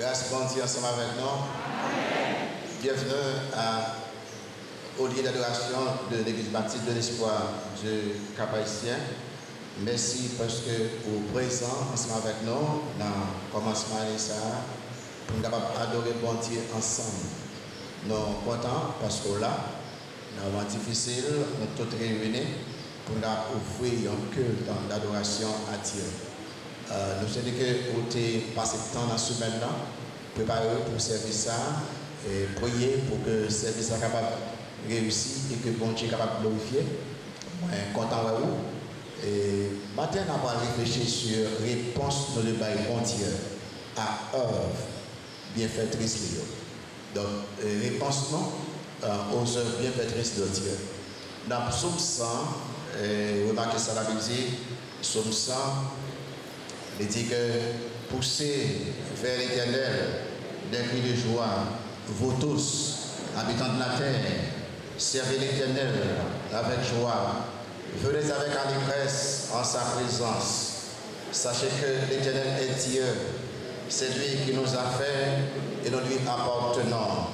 Grâce bon Dieu ensemble avec nous. Bienvenue au lieu d'adoration de l'Église baptiste de l'Espoir du Cap-Haïtien. Merci parce que vous êtes présents ensemble avec nous dans le commencement de ça pour nous adorer bon Dieu ensemble. Nous sommes contents parce que là, dans un moment difficile, nous sommes tous réunis pour nous offrir un culte d'adoration à Dieu. Nous savons que vous avez passé le temps dans ce semaine-là, préparer pour le service et prier pour que le service soit capable de réussir et que bon Dieu soit capable de glorifier. Je suis content de vous. Et maintenant, on va réfléchir sur la réponse de le bon Dieu à œuvre bienfaitrice. Donc, réponse non aux œuvres bienfaitrices de Dieu. Dans Psaume 100, remarquez ça la Bible dit, Psaume 100, il dit que poussez vers l'Éternel des cris de joie, vous tous, habitants de la terre, servez l'Éternel avec joie. Venez avec allégresse en sa présence. Sachez que l'Éternel est Dieu. C'est lui qui nous a fait et nous lui appartenons.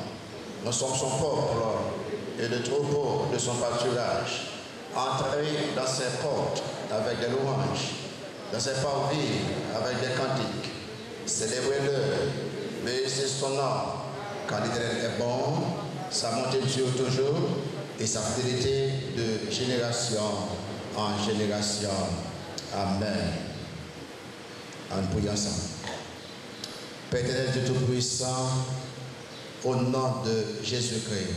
Nous sommes son peuple et le troupeau de son pâturage. Entrez dans ses portes avec des louanges, dans ses parvis avec des cantiques. Célébrez-le, bénissez son nom, car l'Éternel est bon, sa bonté dure toujours et sa fidélité de génération en génération. Amen. En priant ensemble. Père éternel Dieu Tout-Puissant, au nom de Jésus-Christ,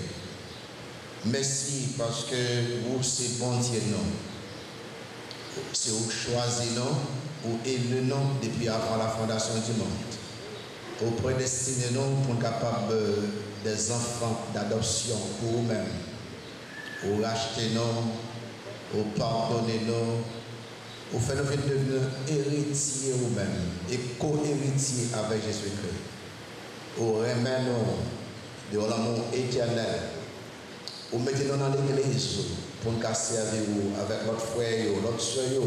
merci parce que vous, c'est bon Dieu, nous. C'est vous choisissez nous, vous élevez nous depuis avant la fondation du monde. Vous prédestinez nous pour être capables des enfants d'adoption pour vous-même. Vous rachetez nous, vous pardonnez nous, vous faites nous devenir héritiers vous-même et co-héritiers avec Jésus-Christ. Vous remettez nous de l'amour éternel. Vous mettez nous dans l'église pour nous servir avec notre frère, notre soeur.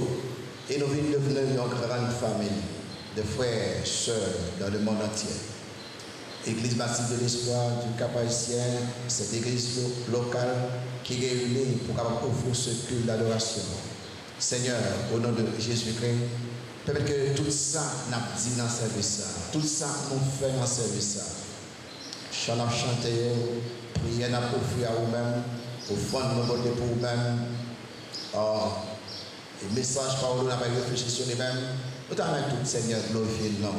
Et nous venons devenir une grande famille de frères et sœurs dans le monde entier. Église baptiste de l'Espoir du Cap-Haïtien, cette église locale qui réunit pour offrir ce culte d'adoration. Seigneur, au nom de Jésus-Christ, permets que tout ça n'a dit dans le service, tout ça nous fait dans le service. Chant chanter, prier n'a offrir à vous-même, offrande nous voter pour vous-même. Et message par où nous avons réfléchi sur nous-mêmes, nous t'amènons tout Seigneur glorifier le nom.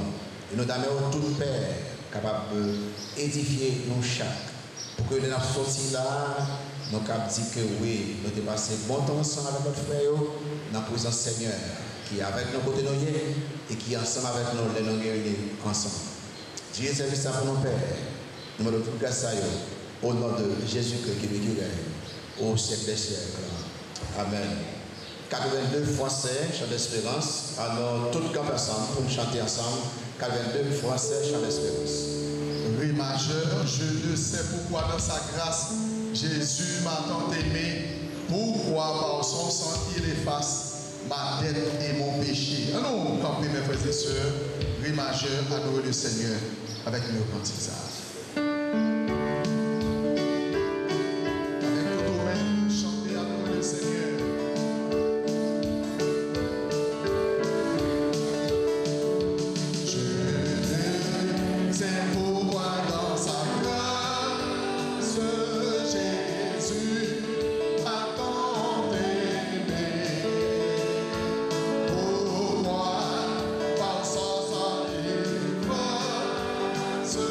Et nous t'amènons tout Père capable d'édifier nous chaque. Pour que nous sortions là, nous avons dit que oui, nous avons passé bon temps ensemble avec notre frère, dans la présence Seigneur, qui est avec nous côté nous et qui est ensemble avec nous, les nous réunis ensemble. Dieu service ça pour nos pères. Nous demandons toute grâce à eux, au nom de Jésus-Christ qui vit au siècle des siècles. Amen. 82 français, chant d'espérance. Alors, tout le camp ensemble pour nous chanter ensemble. 82 français, chant d'espérance. Oui, majeur, je ne sais pourquoi dans sa grâce, Jésus m'a tant aimé. Pourquoi par son sang il efface ma dette et mon péché. Allons camper mes frères et sœurs. Oui, majeur, adorer le Seigneur avec nos cantiques. Avec tout nous-mêmes, chanter, adorer le Seigneur. Pourquoi par son sang il va se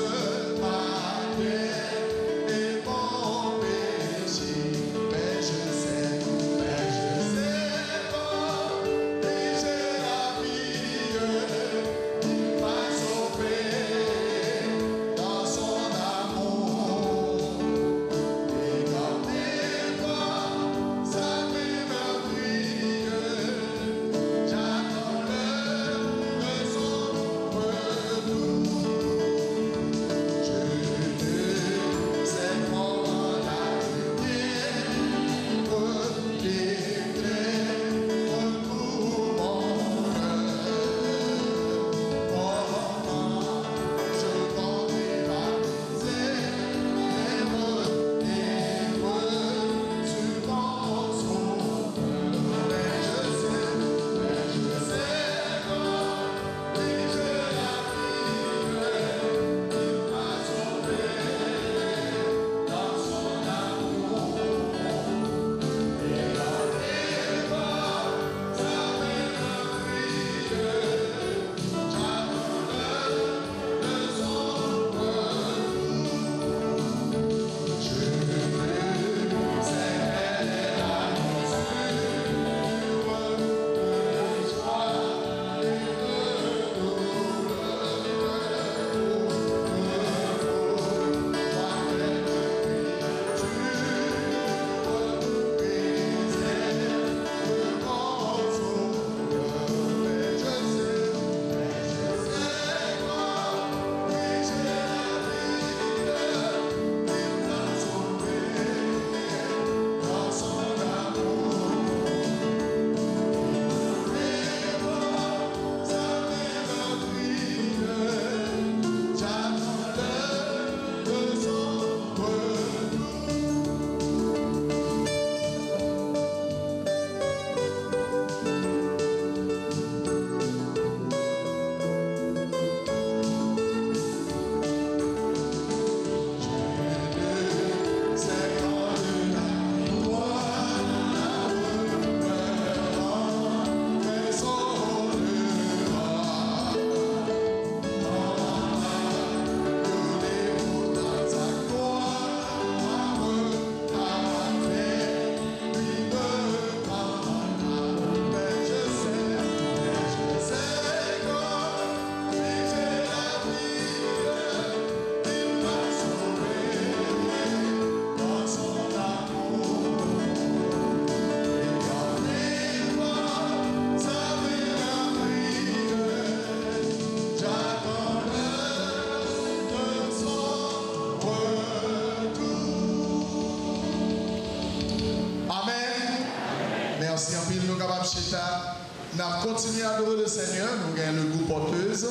Nous continuons à adorer le Seigneur. Nous avons le groupe porteuse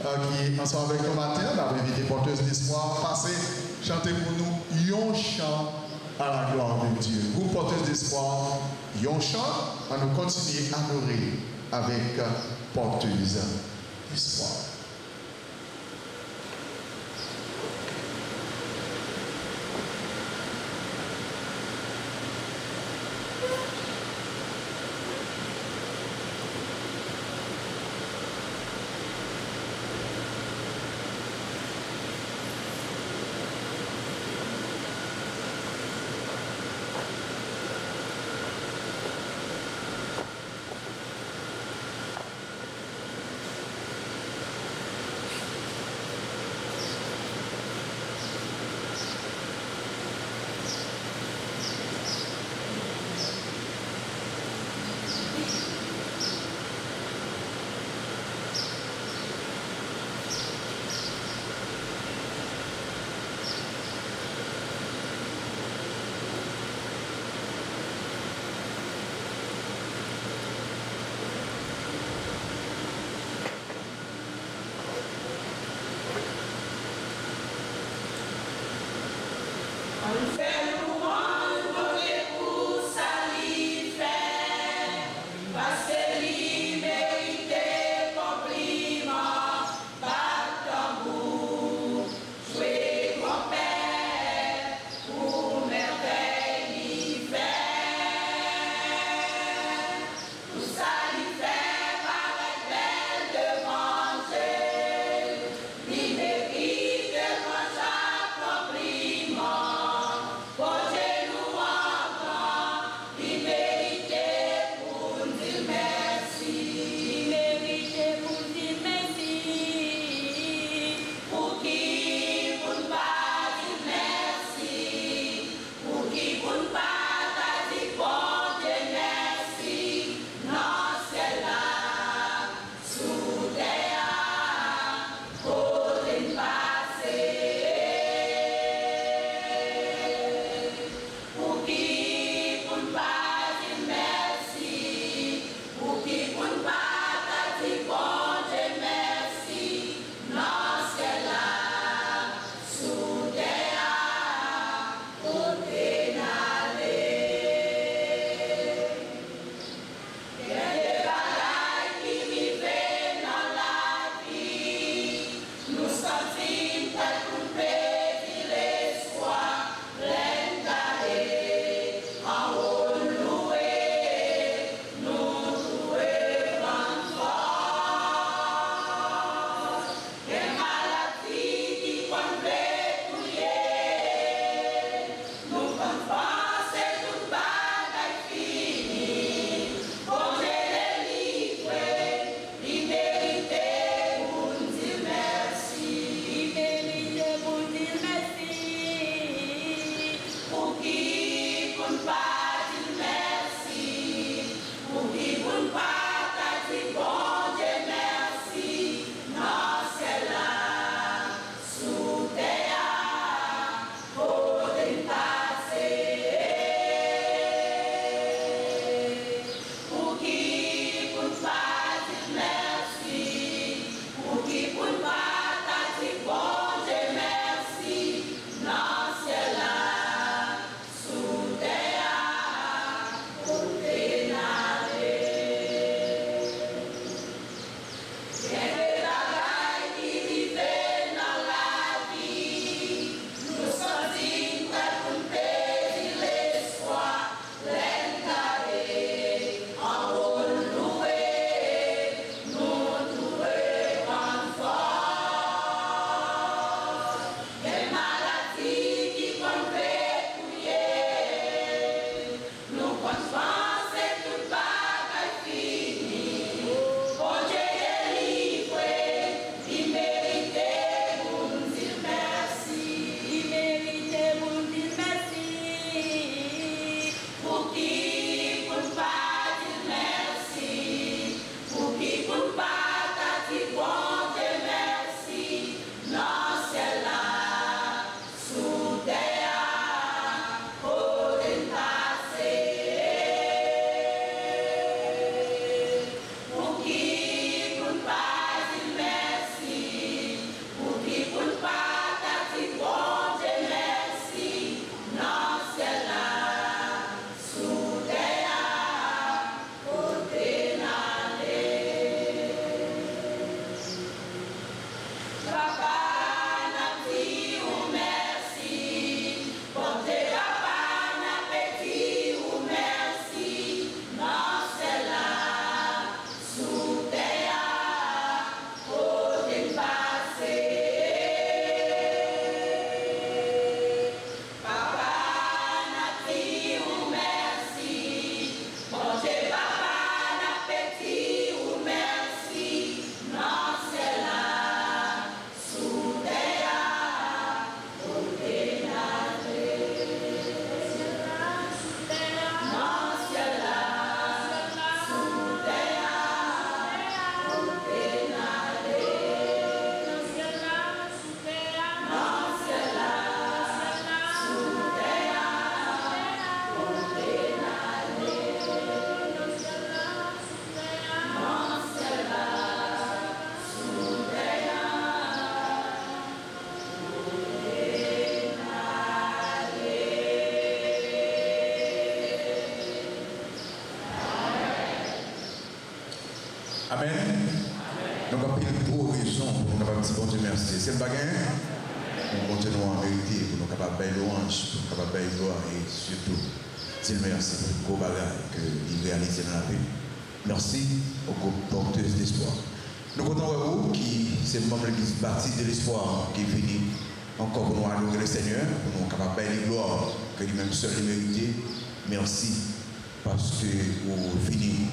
qui, ensemble avec nous matin, nous avons invité porteuse d'espoir. Passez, chantez pour nous un chant à la gloire de Dieu. Groupe porteuse d'espoir, un chant. On nous continuer à adorer avec porteuse d'espoir. petit bon Dieu merci. C'est le bagage. On continue à mériter pour nous capables de faire louange, pour nous capables de faire gloire et surtout, c'est le merci pour le gros bagage qu'il réalise dans la vie. Merci au groupe porteuse d'espoir. Nous comptons à vous qui, c'est le membre de l'église baptiste de l'espoir qui est venu encore pour nous adorer le Seigneur, pour nous capables de faire gloire que lui-même seul est mérité. Merci parce que vous finissez.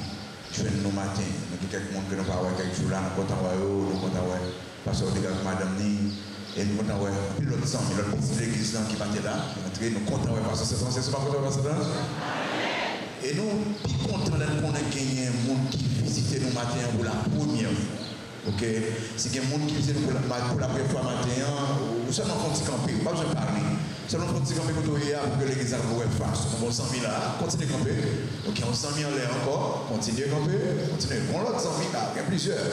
Je fais nos matins, nous avons quelques monde que nous parlons quelques jours là, nous comptons à vous, nous comptons à parce que nous avons madame Ni. Et nous comptons ouais, puis l'autre sang, l'autre petit l'église qui partait là, nous comptons ouais, parce que c'est pas content parce que et nous, plus contents qu'on a gagné un monde qui visitait nos matins pour la première fois. Ok? Si il y a un monde qui visite pour la première fois matin, ou seulement pour camper, pas besoin de parler. Seulement pour camper pour que l'église a le face. On va 100 000 là, continuez à camper. Ok, on 100 000 en l'air encore, continuez à camper, continuez. On l'autre 100 000 là, il y a plusieurs.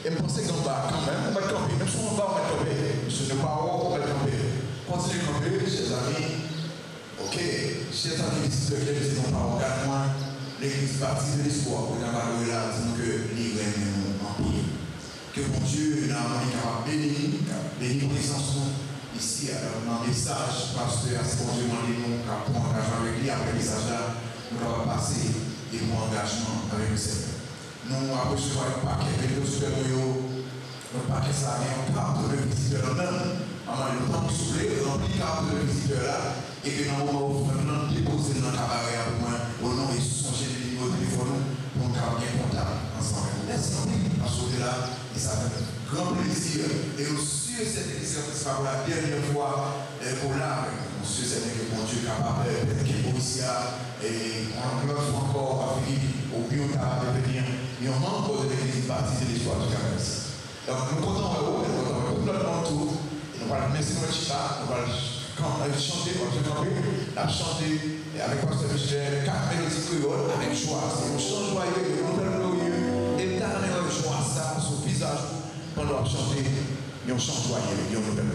Et je pense qu'en bas, quand même, on va camper. Même si on va, on va camper. Ce n'est pas haut, on va camper. Continuez à camper, chers amis. Ok, chers amis, si vous voulez, nous parlons également l'église baptiste de l'espoir. Pour nous parler là, disons que l'Église en pire. Que mon Dieu, n'a pas béni, béni présence ici, dans le message, parce que à ce bon Dieu, nous avons un engagement avec lui, après le message là, nous allons passer et mon engagement avec le Seigneur. Nous avons reçu un paquet de supérieurs, un paquet ça vient en carte de visiteur même, avant le temps de souffler, rempli carte de visiteur là, et que nous avons maintenant déposé dans le cabaret pour moi, au nom et songer les numéros de téléphone pour nous avoir bien contact ensemble. Laissez-nous à sauter là. Et ça fait un grand plaisir. Et aussi, cette église, c'est pour la dernière fois pour là, monsieur, c'est que mon Dieu est capable de faire ici. Et on encore à venir au bureau de venir. Et on manque de l'église baptiste de l'espoir du Cap. Donc, nous comptons à vous, nous comptons à vous, nous comptons tout. Et nous allons merci notre chita, nous allons chanter, on va chanter, la chanter avec Pasteur Michel, 4 mélodies créoles avec joie. C'est un chant joyeux, un peu glorieux. Et éternel joie ça sur le visage pendant qu'on chanter, on chante joyeux, et on nous donne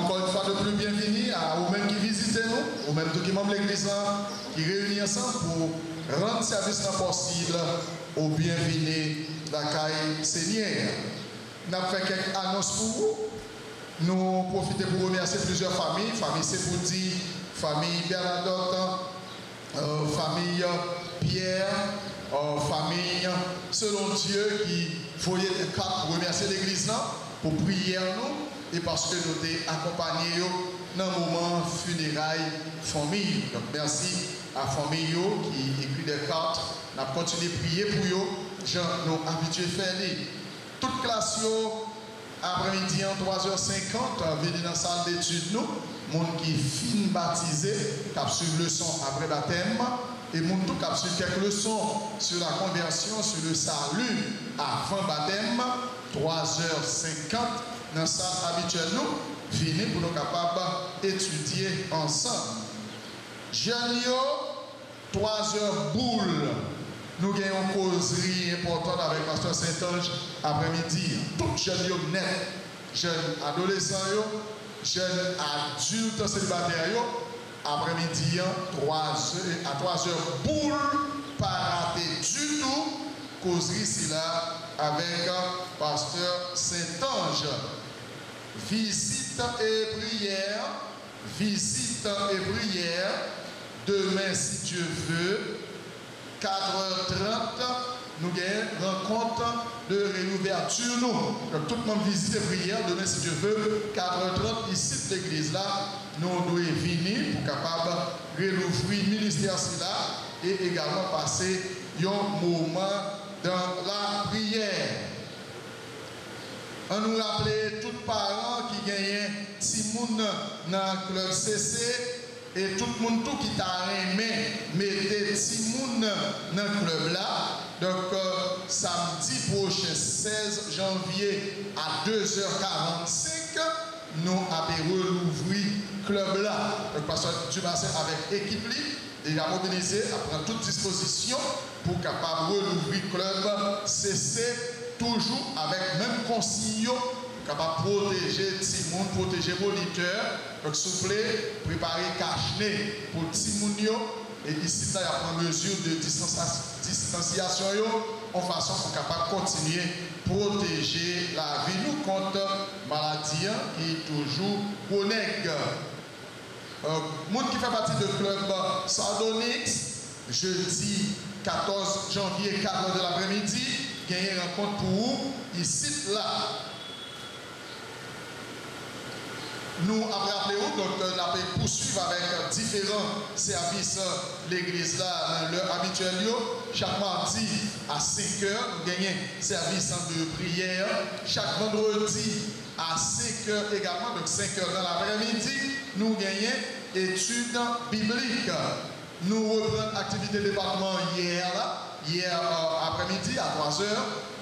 Encore une fois de plus, bienvenue à vous-mêmes qui visitez nous, vous-mêmes qui membres de l'église qui réunissent ensemble pour rendre service possible au bienvenue de la caille Seigneur. Nous avons fait quelques annonces pour vous. Nous profitons pour remercier plusieurs familles. Famille Sepoudi, famille Bernadotte, famille Pierre, famille Selon Dieu qui foyer des cartes pour remercier l'église pour prier nous et parce que nous avons accompagné dans le moment funérailles famille. Donc merci à la famille qui écrit des cartes. Nous avons continué à prier pour eux. Nous habitués à faire. Toute classe après-midi en 3h50, venez dans la salle d'études nous. Monde qui fin baptisé, qui a suivi le son après baptême. Et mon tout cap sur quelques leçons sur la conversion, sur le salut avant baptême, 3h50 dans la salle habituelle nous, venez pour nous capables d'étudier ensemble. Jeune 3h boule, nous avons une causerie importante avec Pasteur Saint-Ange après-midi. Tout jeune net, jeunes adolescents, jeunes adultes célibataires. Après-midi, à 3h, boule, pas raté du tout, causerie ici là avec Pasteur Saint-Ange. Visite et prière, demain si Dieu veut, 4h30, nous avons rencontre de réouverture. Donc tout le monde visite et prière, demain si Dieu veut, 4h30, ici de l'église là. Nous devons venir pour capable réouvrir le ministère là et également passer un moment dans la prière. On nous rappelle tous les parents qui gagnent Timoun dans le club CC et tout le monde qui t'a aimé mettre Timoun dans le club là. Donc samedi prochain 16 janvier à 2h45, nous avons rouvert club là. Donc, Pasteur Dumassé avec l'équipe déjà mobilisé, à prendre toute disposition pour capable rouvrir club CC, toujours avec même consigne, capable protéger Timoun, protéger moniteur. Donc, s'il vous plaît, préparez cache-nez pour Timoun. Et ici, là, il y a une mesure de distanciation en façon pour capable continuer à protéger la vie nous contre maladie qui est toujours chronique. Monde qui fait partie du club Sardonyx, jeudi 14 janvier, 4h de l'après-midi, il y a une rencontre pour vous, ici, là. Nous, après appelez-vous, donc nous allons poursuivre avec différents services de l'église là, dans l'heure habituelle. Chaque mardi à 5h, nous gagnons service de prière. Chaque vendredi à 5h également, donc 5h dans l'après-midi, nous gagnons études bibliques. Nous reprenons l'activité département hier après-midi à 3h.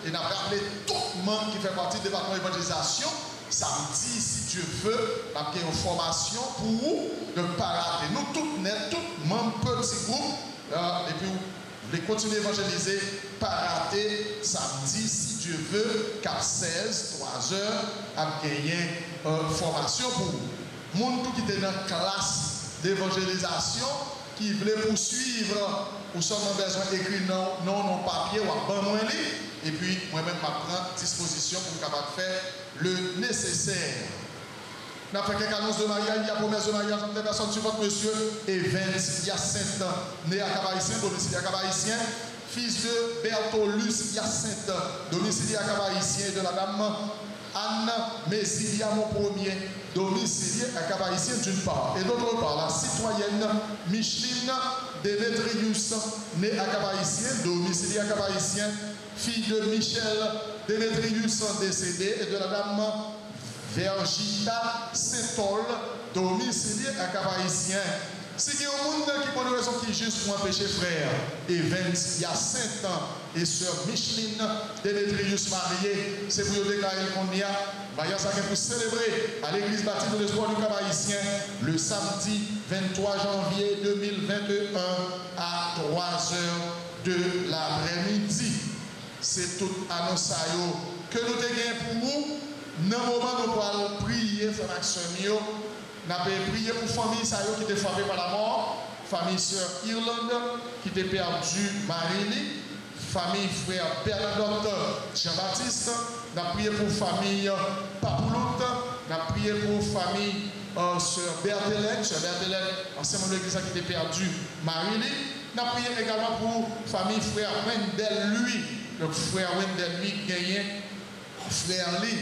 Et nous avons appelé tout le monde qui fait partie du département d'évangélisation. Samedi, si Dieu veut, nous avons une formation pour vous de ne pas rater. Nous, tous net, tout mon petit groupe, et puis vous voulez continuer à évangéliser, pas rater samedi, si Dieu veut, 4-16, 3h, à gagner une formation pour vous. Monde qui était dans la classe d'évangélisation, qui voulait poursuivre, ou seulement besoin d'écrire non papier ou à ban et puis moi-même je prends disposition pour capable faire le nécessaire. Nous avons fait quelques annonces de mariage, il y a promesse de mariage entre les personnes suivantes, monsieur Evans Yacinthe, né à Cap-Haïtien, domicile à Cap-Haïtien, fils de Bertolus Yacinthe, domicile à Cap-Haïtien, de la dame Anne Messilia, mon premier, domicile à Cap-Haïtien d'une part, et d'autre part, la citoyenne Micheline Demetrius, née à Cap-Haïtien, domicile à Cap-Haïtien, fille de Michel Demetrius décédé, et de la dame Vergita Saint-Paul, domicilié à Cap-Haïtien. Si il y a un monde qui prend une raison qui est juste pour empêcher frère, Evans, il y a 5 ans, et sœur Micheline Demetrius mariée, c'est pour déclarer qu'on y a, mariage pour célébrer à l'église baptiste de l'espoir du Cap-Haïtien le samedi 23 janvier 2021 à 3h de l'après-midi. C'est tout annonce que nous avons pour vous. Dans le moment où nous allons prier, frère Maxime, nous allons prier pour la famille qui était frappée par la mort, famille sœur Irlande qui était perdue Marie, famille frère Bernadotte Jean-Baptiste, nous allons prier pour la famille Papouloute, nous allons prier pour la famille sœur Berthelette, ancien membre de l'église qui était perdue Marie. Nous allons prier également pour la famille frère Wendel lui, le frère Wendel lui gagné, frère lui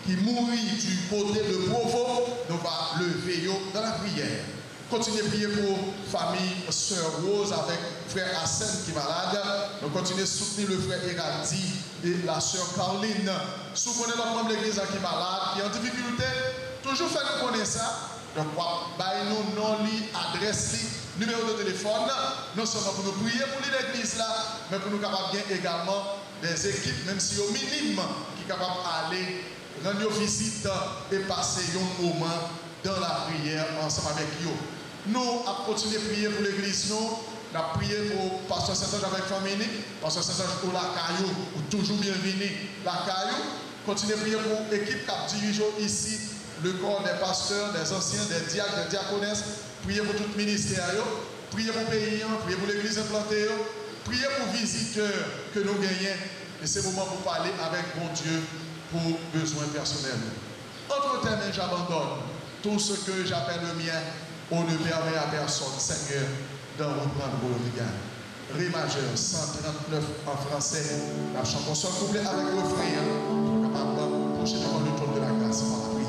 qui mourit du côté de Provo, nous allons lever dans la prière. Continuez à prier pour la famille sœur Rose avec frère Hassen qui est malade. Nous continuons à soutenir le frère Héraldi et la sœur Caroline. Si vous connaissez notre membre de l'église qui est malade, qui est en difficulté, toujours faire connaître ça. Donc, nous nom, adresse, numéro de téléphone, non seulement pour nous prier pour l'église là, mais pour nous capables également des équipes, même si au minimum, qui sont capables d'aller rendre visite et passer un moment dans la prière ensemble avec eux. Nous avons continué à prier pour l'église, nous avons prié pour Pasteur Saint-Ange avec la famille, Pasteur Saint-Ange pour la Caillou, toujours bienvenue la Caillou. Continuez à prier pour l'équipe qui dirige ici, le corps des pasteurs, des anciens, des diacres, des diaconesses. Priez pour tout le ministère, priez pour le pays, priez pour l'église implantée, priez pour les visiteurs que nous gagnons. Et c'est le moment pour parler avec bon Dieu pour besoins personnels. Entre tes mains, j'abandonne tout ce que j'appelle le mien. On ne permet à personne, Seigneur, d'en reprendre vos regards. Ré majeur 139 en français. La chanson soit couplée avec le refrain. Capable de toucher devant le trône de la grâce par la prière.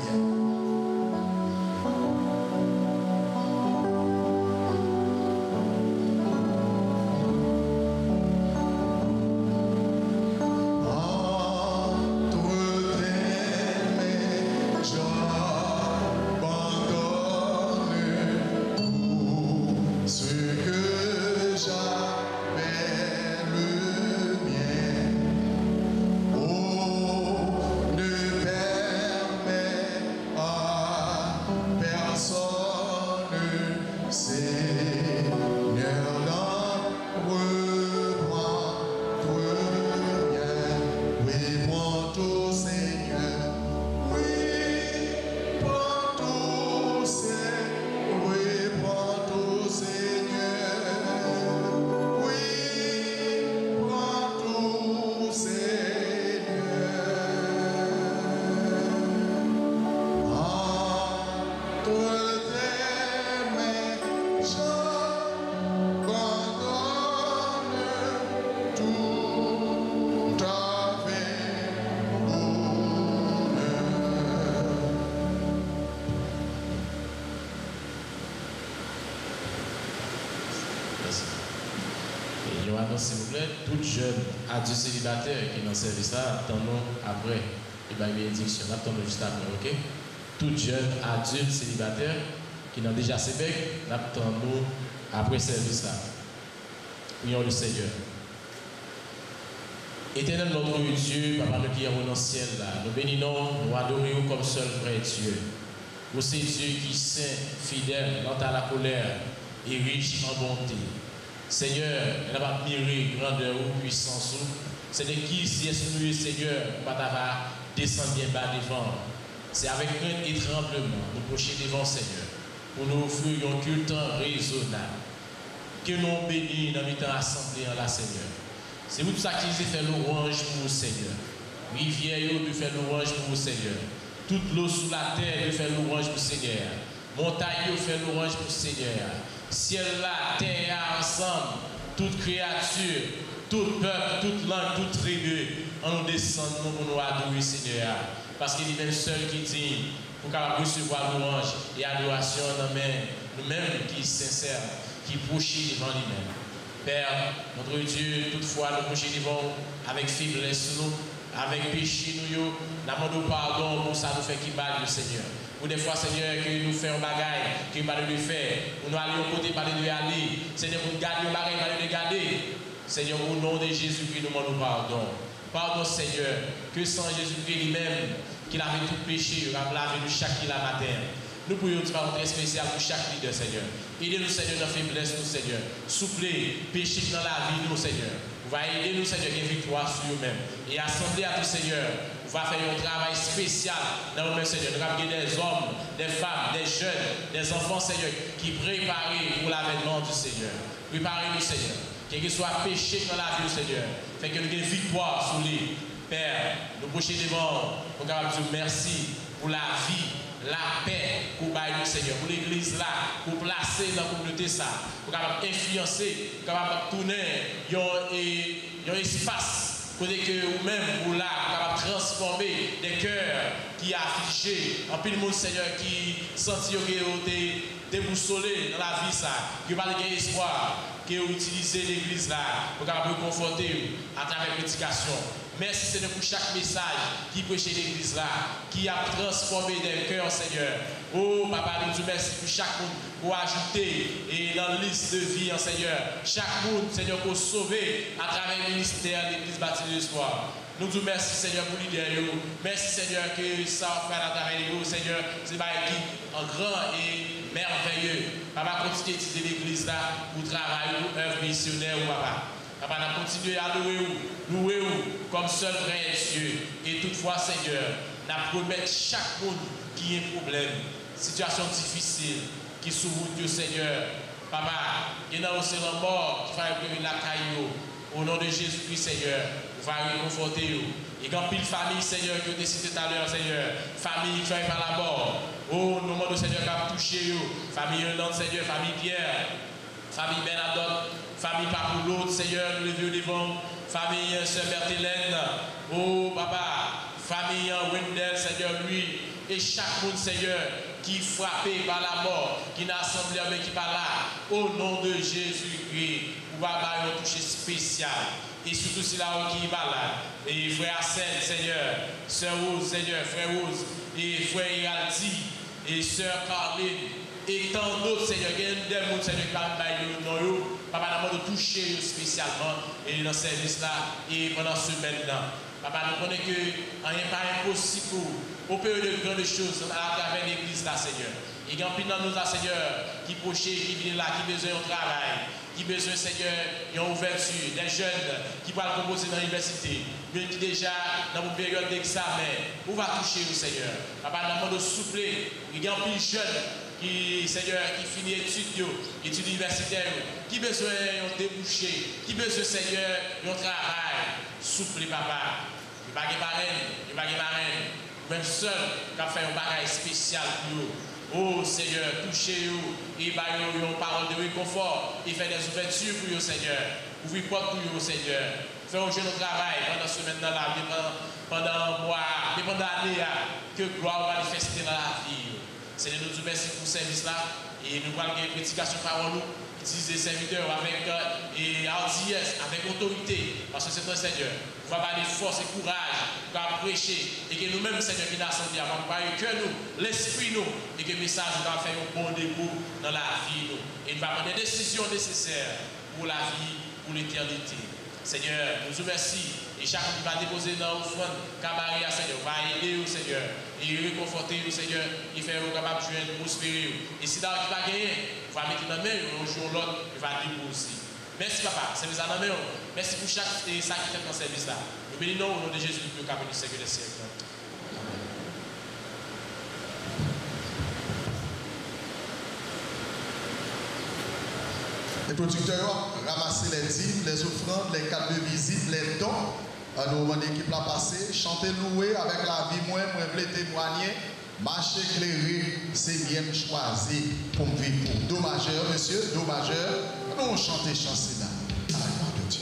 S'il vous plaît, tout jeune adulte célibataire qui est dans le service là, attendons après. Et bien, bénédiction, attendons juste après, ok? Tout jeune adulte célibataire qui n'a déjà ses becs, attendons après le service là. Prions le Seigneur. Éternel notre Dieu, Papa nous qui est dans le ciel là, nous bénissons, nous adorons comme seul vrai Dieu. Vous c'est Dieu qui est saint, fidèle, lent à la colère et riche en bonté. Seigneur, elle n'a pas admiré grandeur ou puissance. C'est de qui, si est Seigneur, pas descendre bien bas devant. C'est avec crainte et tremblement nous procher devant Seigneur, pour nous offrir un culte raisonnable. Que nous bénissons dans notre assemblée en la Seigneur. C'est vous tout ça qui fait l'orange pour vous, Seigneur. Rivière de faire l'orange pour vous, Seigneur. Toute l'eau sous la terre de faire l'orange pour vous, Seigneur. Montagne de faire l'orange pour vous, Seigneur. Ciel là, terre ensemble, toute créature, tout peuple, toute langue, toute tribu, en nous descendons pour nous adorer, Seigneur. Parce qu'il est même seul qui dit, pour qu'on recevoir louange et adoration dans nous-mêmes qui est sincère, qui proche devant lui-même. Père, notre Dieu, toutefois, nous proche devant avec faiblesse, nous, avec péché, nous demandons pardon pour ça, nous fait qui bat le Seigneur. Ou des fois, Seigneur, que nous faisons un bagage, que nous allons le faire. Nous allons au côté, parler de aller. Seigneur, nous garder le bagage, nous allons le garder. Seigneur, au nom de Jésus-Christ, nous demandons pardon. Pardon, Seigneur, que sans Jésus-Christ lui-même, qu'il avait tout péché, il a lavé nous chaque matin. Nous prions du pardon spécial pour chaque leader, Seigneur. Aidez-nous, Seigneur, dans la faiblesse, nous, Seigneur. Soufflez, péché dans la vie, nous, Seigneur. Vous va aider nous, Seigneur, une victoire sur nous-mêmes. Et assembler à tout, Seigneur, vous va faire un travail spécial dans nous-mêmes, Seigneur. Nous avons des hommes, des femmes, des jeunes, des enfants, Seigneur, qui préparent pour l'avènement du Seigneur. Préparez-nous, Seigneur. Quel que soit péché dans la vie, Seigneur, fait que nous ayons une victoire sur lui. Père, nous prochains devant, nous avons dire merci pour la vie, la paix pour nous, Seigneur, pour l'église là, pour placer dans la communauté ça, pour influencer, pour tourner un espace. Côté que vous-même, vous là, pour transformer des cœurs qui affligés, en pile monde, Seigneur, qui sentit que vous êtes déboussolé dans la vie, ça, qui va de espoir, qui vous utilisez l'église là, pour vous conforter à travers la prédication. Merci, Seigneur, pour chaque message qui prêche l'église là, qui a transformé des cœurs, Seigneur. Oh, Papa, nous te merci pour chaque monde, pour ajouter et dans la liste de vie, Seigneur. Chaque monde, Seigneur, pour sauver à travers le ministère de l'église bâtie de l'espoir. Nous te merci, Seigneur, pour l'idée. Merci, Seigneur, que ça fait à travers nous, Seigneur. C'est un grand et merveilleux. Papa, continue d'utiliser l'église là pour travailler, pour œuvre missionnaire, Papa. Papa, nous continuons à louer comme seul vrai Dieu. Et toutefois, Seigneur, nous promettons chaque monde qui a un problème, situation difficile, qui s'ouvre Dieu, Seigneur. Papa, il y a aussi la mort qui va prévenir la caillou. Au nom de Jésus-Christ, Seigneur, vous allez réconforter. Et quand pile famille, Seigneur, que tu as cité tout à l'heure, Seigneur, famille qui fait par la mort. Oh, nous demandons, Seigneur, qui a touché. Famille Yolande, Seigneur, famille Pierre, famille Bernadette. Famille Papoulo, Seigneur, nous levons devant. Famille Sœur Berthélène. Oh, Papa. Famille Wendell, Seigneur, lui. Et chaque monde, Seigneur, qui est frappé par la mort, qui n'a assemblé, mais qui n'est pas là. Au nom de Jésus-Christ, vous allez avoir un toucher spécial. Et surtout, c'est là qui va là. Et frère Arsène, Seigneur. Sœur Rose, Seigneur. Frère Rose. Et frère Iraldi. Et sœur Caroline. Et tant d'autres, Seigneur, il y a des gens, Seigneur, qui parlent de nous. Papa, nous avons touché spécialement et dans ce service-là et pendant ce semaine-là. Papa, nous connaissons que rien n'est pas impossible au pays de grandes choses à travers l'église là, Seigneur. Et il y a un peu dans nous, Seigneur, qui proché, qui vient là, qui besoin de travail, qui besoin, Seigneur, d'une ouverture, des jeunes qui vont composer dans l'université, mais qui déjà dans une période d'examen, on va toucher au Seigneur. Papa, nous demandons de soupler, il y a un peu de jeunes qui, Seigneur, qui finit études universitaires, qui besoin de déboucher, qui besoin, Seigneur, de travail, souple, Papa. Il n'y a pas de marraine, il n'y a pas de marraine. Même seul, qui a fait un bagage spécial pour vous. Oh Seigneur, touchez-vous et baillez-vous une parole de réconfort et faites des ouvertures pour vous, Seigneur. Ouvrez porte pour vous, Seigneur. Faites un jeune travail pendant ce semaine dans la vie, pendant un mois, pendant l'année, que gloire va manifester dans la vie. Seigneur, nous vous remercions pour ce service-là et nous allons une prédication par nous. Utiliser les serviteurs avec hardiesse, avec autorité, parce que c'est un Seigneur. Vous va avoir force et courage pour prêcher et que nous-mêmes, Seigneur, qui nous assemblés, avant de que nous, l'esprit nous, et que le message va faire un bon début dans la vie nous. Et nous va prendre des décisions nécessaires pour la vie, pour l'éternité. Seigneur, nous vous remercions. Et chacun qui va déposer dans l'offrande, cabaret, Seigneur, va aider au Seigneur. Et réconforter au Seigneur, et faire au capable de jouer, prospérer. Et si dans qui va gagner, on va mettre dans la main, un jour l'autre, il va dire aussi. Merci, Papa. Service à la main. Merci pour chaque ça qui fait dans ce service-là. Nous bénissons au nom de Jésus, le cap du siècle des siècles. Les producteurs ramasser les dîmes, les offrandes, les cartes de visite, les dons. Nous, mon équipe l'a passé, chanter, louer avec la vie, moi, voulais témoigner, marcher éclairé, c'est bien choisi pour me vivre. Do majeur, monsieur, do majeur, nous chanter chanter là, à la gloire de Dieu.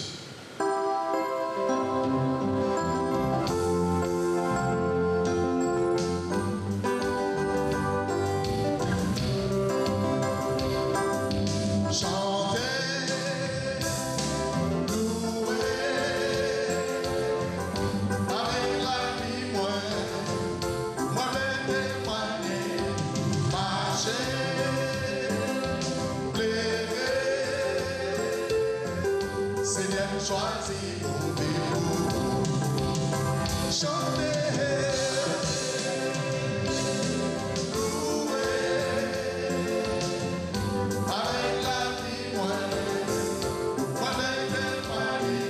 Choisi pour vivre, chanter, louer, avec la vie, moi, témoigner,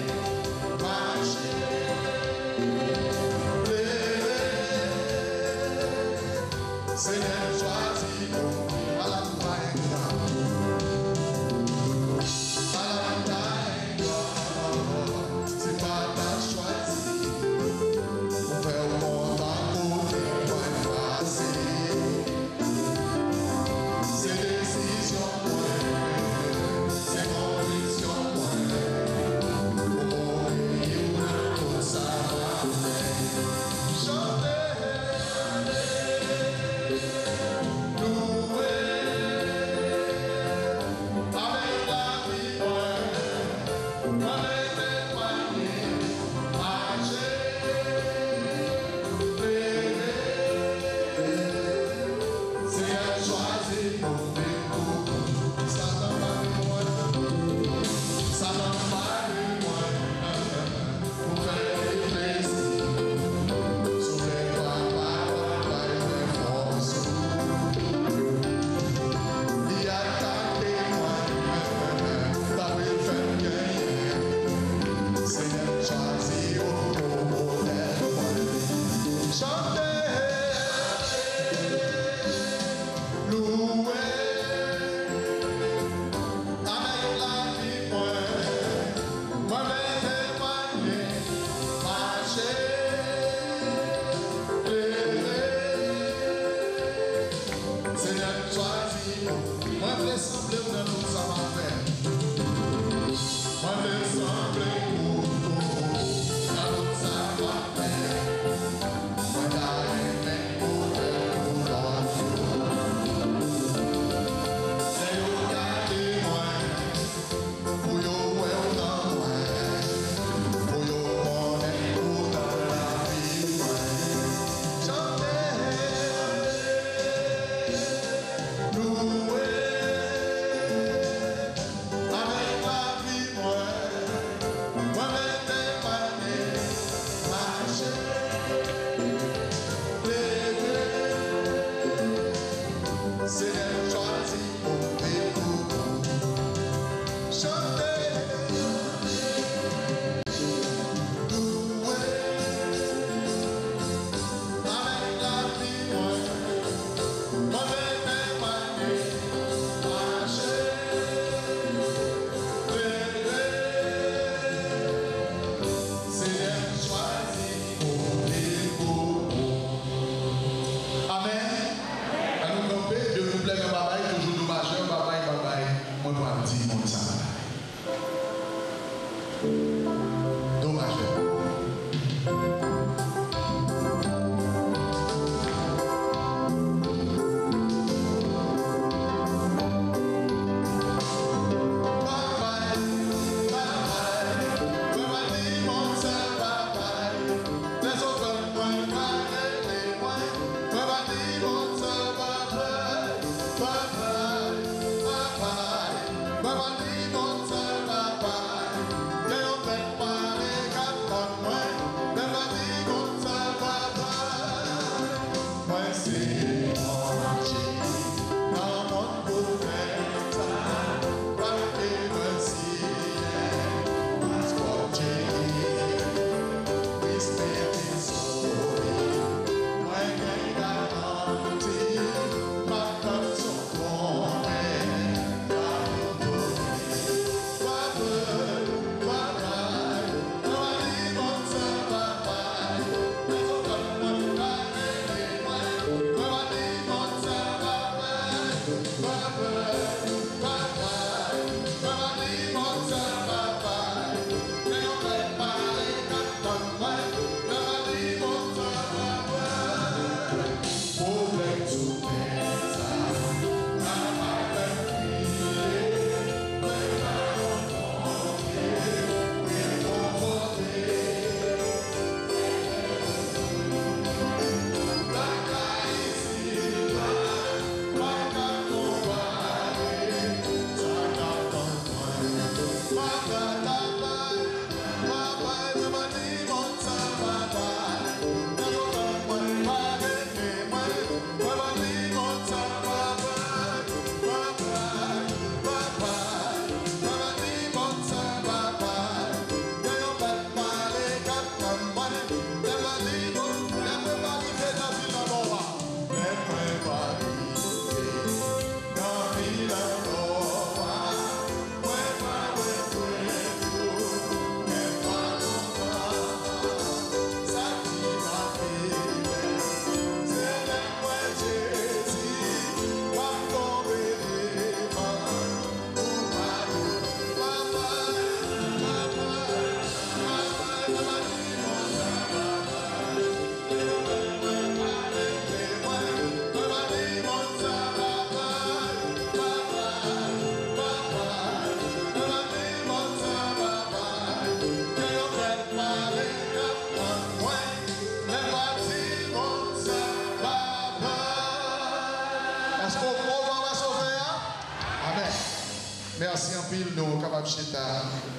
Merci en pile, nous capables de citer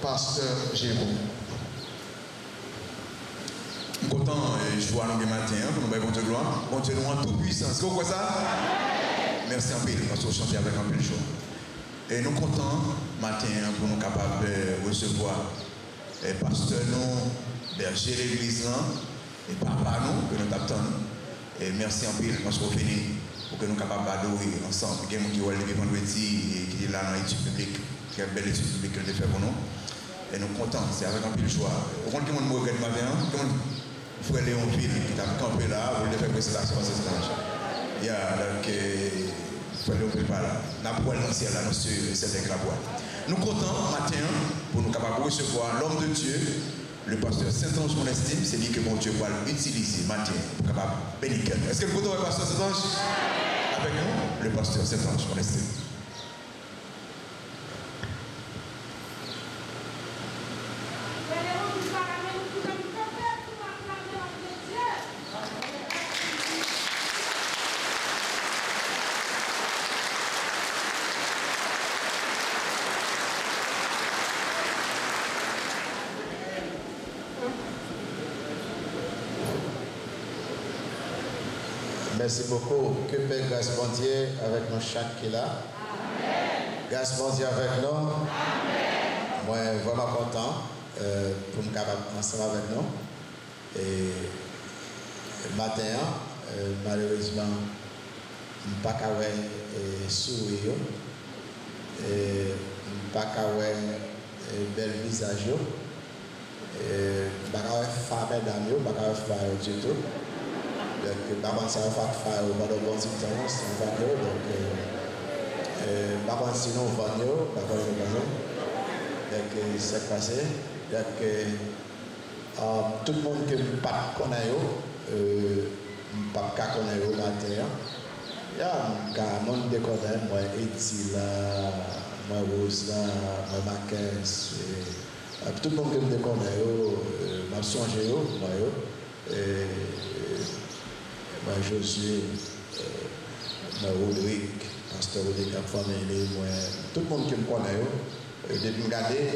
pasteur Jérôme. Content et je vois nous matin pour nous bonne gloire. Bon Dieu nous en toute puissance. Vous comprenez ça? Merci en pile parce qu'on chante avec un peu de joie. Et nous comptons matin pour nous capables de recevoir et pasteur nous, berger l'église et papa nous que nous t'attendons. Et merci en pile parce qu'on finit pour que nous soyons capables d'adorer ensemble. Il y a des gens qui ont levé vendredi et qui est là dans l'étude publique, qui a une belle étude publique que nous fait pour nous. Et nous sommes contents, c'est avec un peu de joie. Au compte qui m'a dit ce matin, il faut Léonville qui t'a campé là pour le faire présentation à cet âge. Il y a donc Nous préparer là. Nous pouvons lancer là, nous c'est avec la boîte. Nous comptons matin pour nous capables de recevoir l'homme de Dieu, le pasteur Saint-Ange, mon estime, c'est lui que mon Dieu va utiliser matin pour capable bénir. Est-ce que vous comptez le pasteur Saint-Ange? Avec nous, le pasteur Saint-Ange, mon estime. Merci beaucoup. Que Père grâce bon Dieu avec nous chaque qui est là. Grâce bon Dieu avec nous. Amen. Moi, vraiment content pour me capable ensemble avec nous. Et matin, malheureusement, je ne peux pas sourire. Je ne peux pas bel visage. Je ne peux pas faire d'amis, je ne peux pas faire du tout. Donc, par contre, ça va faire pendant bon temps, c'est un vague. Donc, par contre, sinon, on va nous, par contre, donc, c'est passé. Donc, tout le monde qui ne pas connaît, pas connaît la terre. Il y a un monde de connaît, moi, Eti là, moi, Rose là, moi, Marquez. Tout le monde qui me connaît, m'a songé, moi, moi, Josué, moi, Rodrigue, pasteur Rodrigue, la famille, moi, tout le monde qui me connaît, depuis me regarder,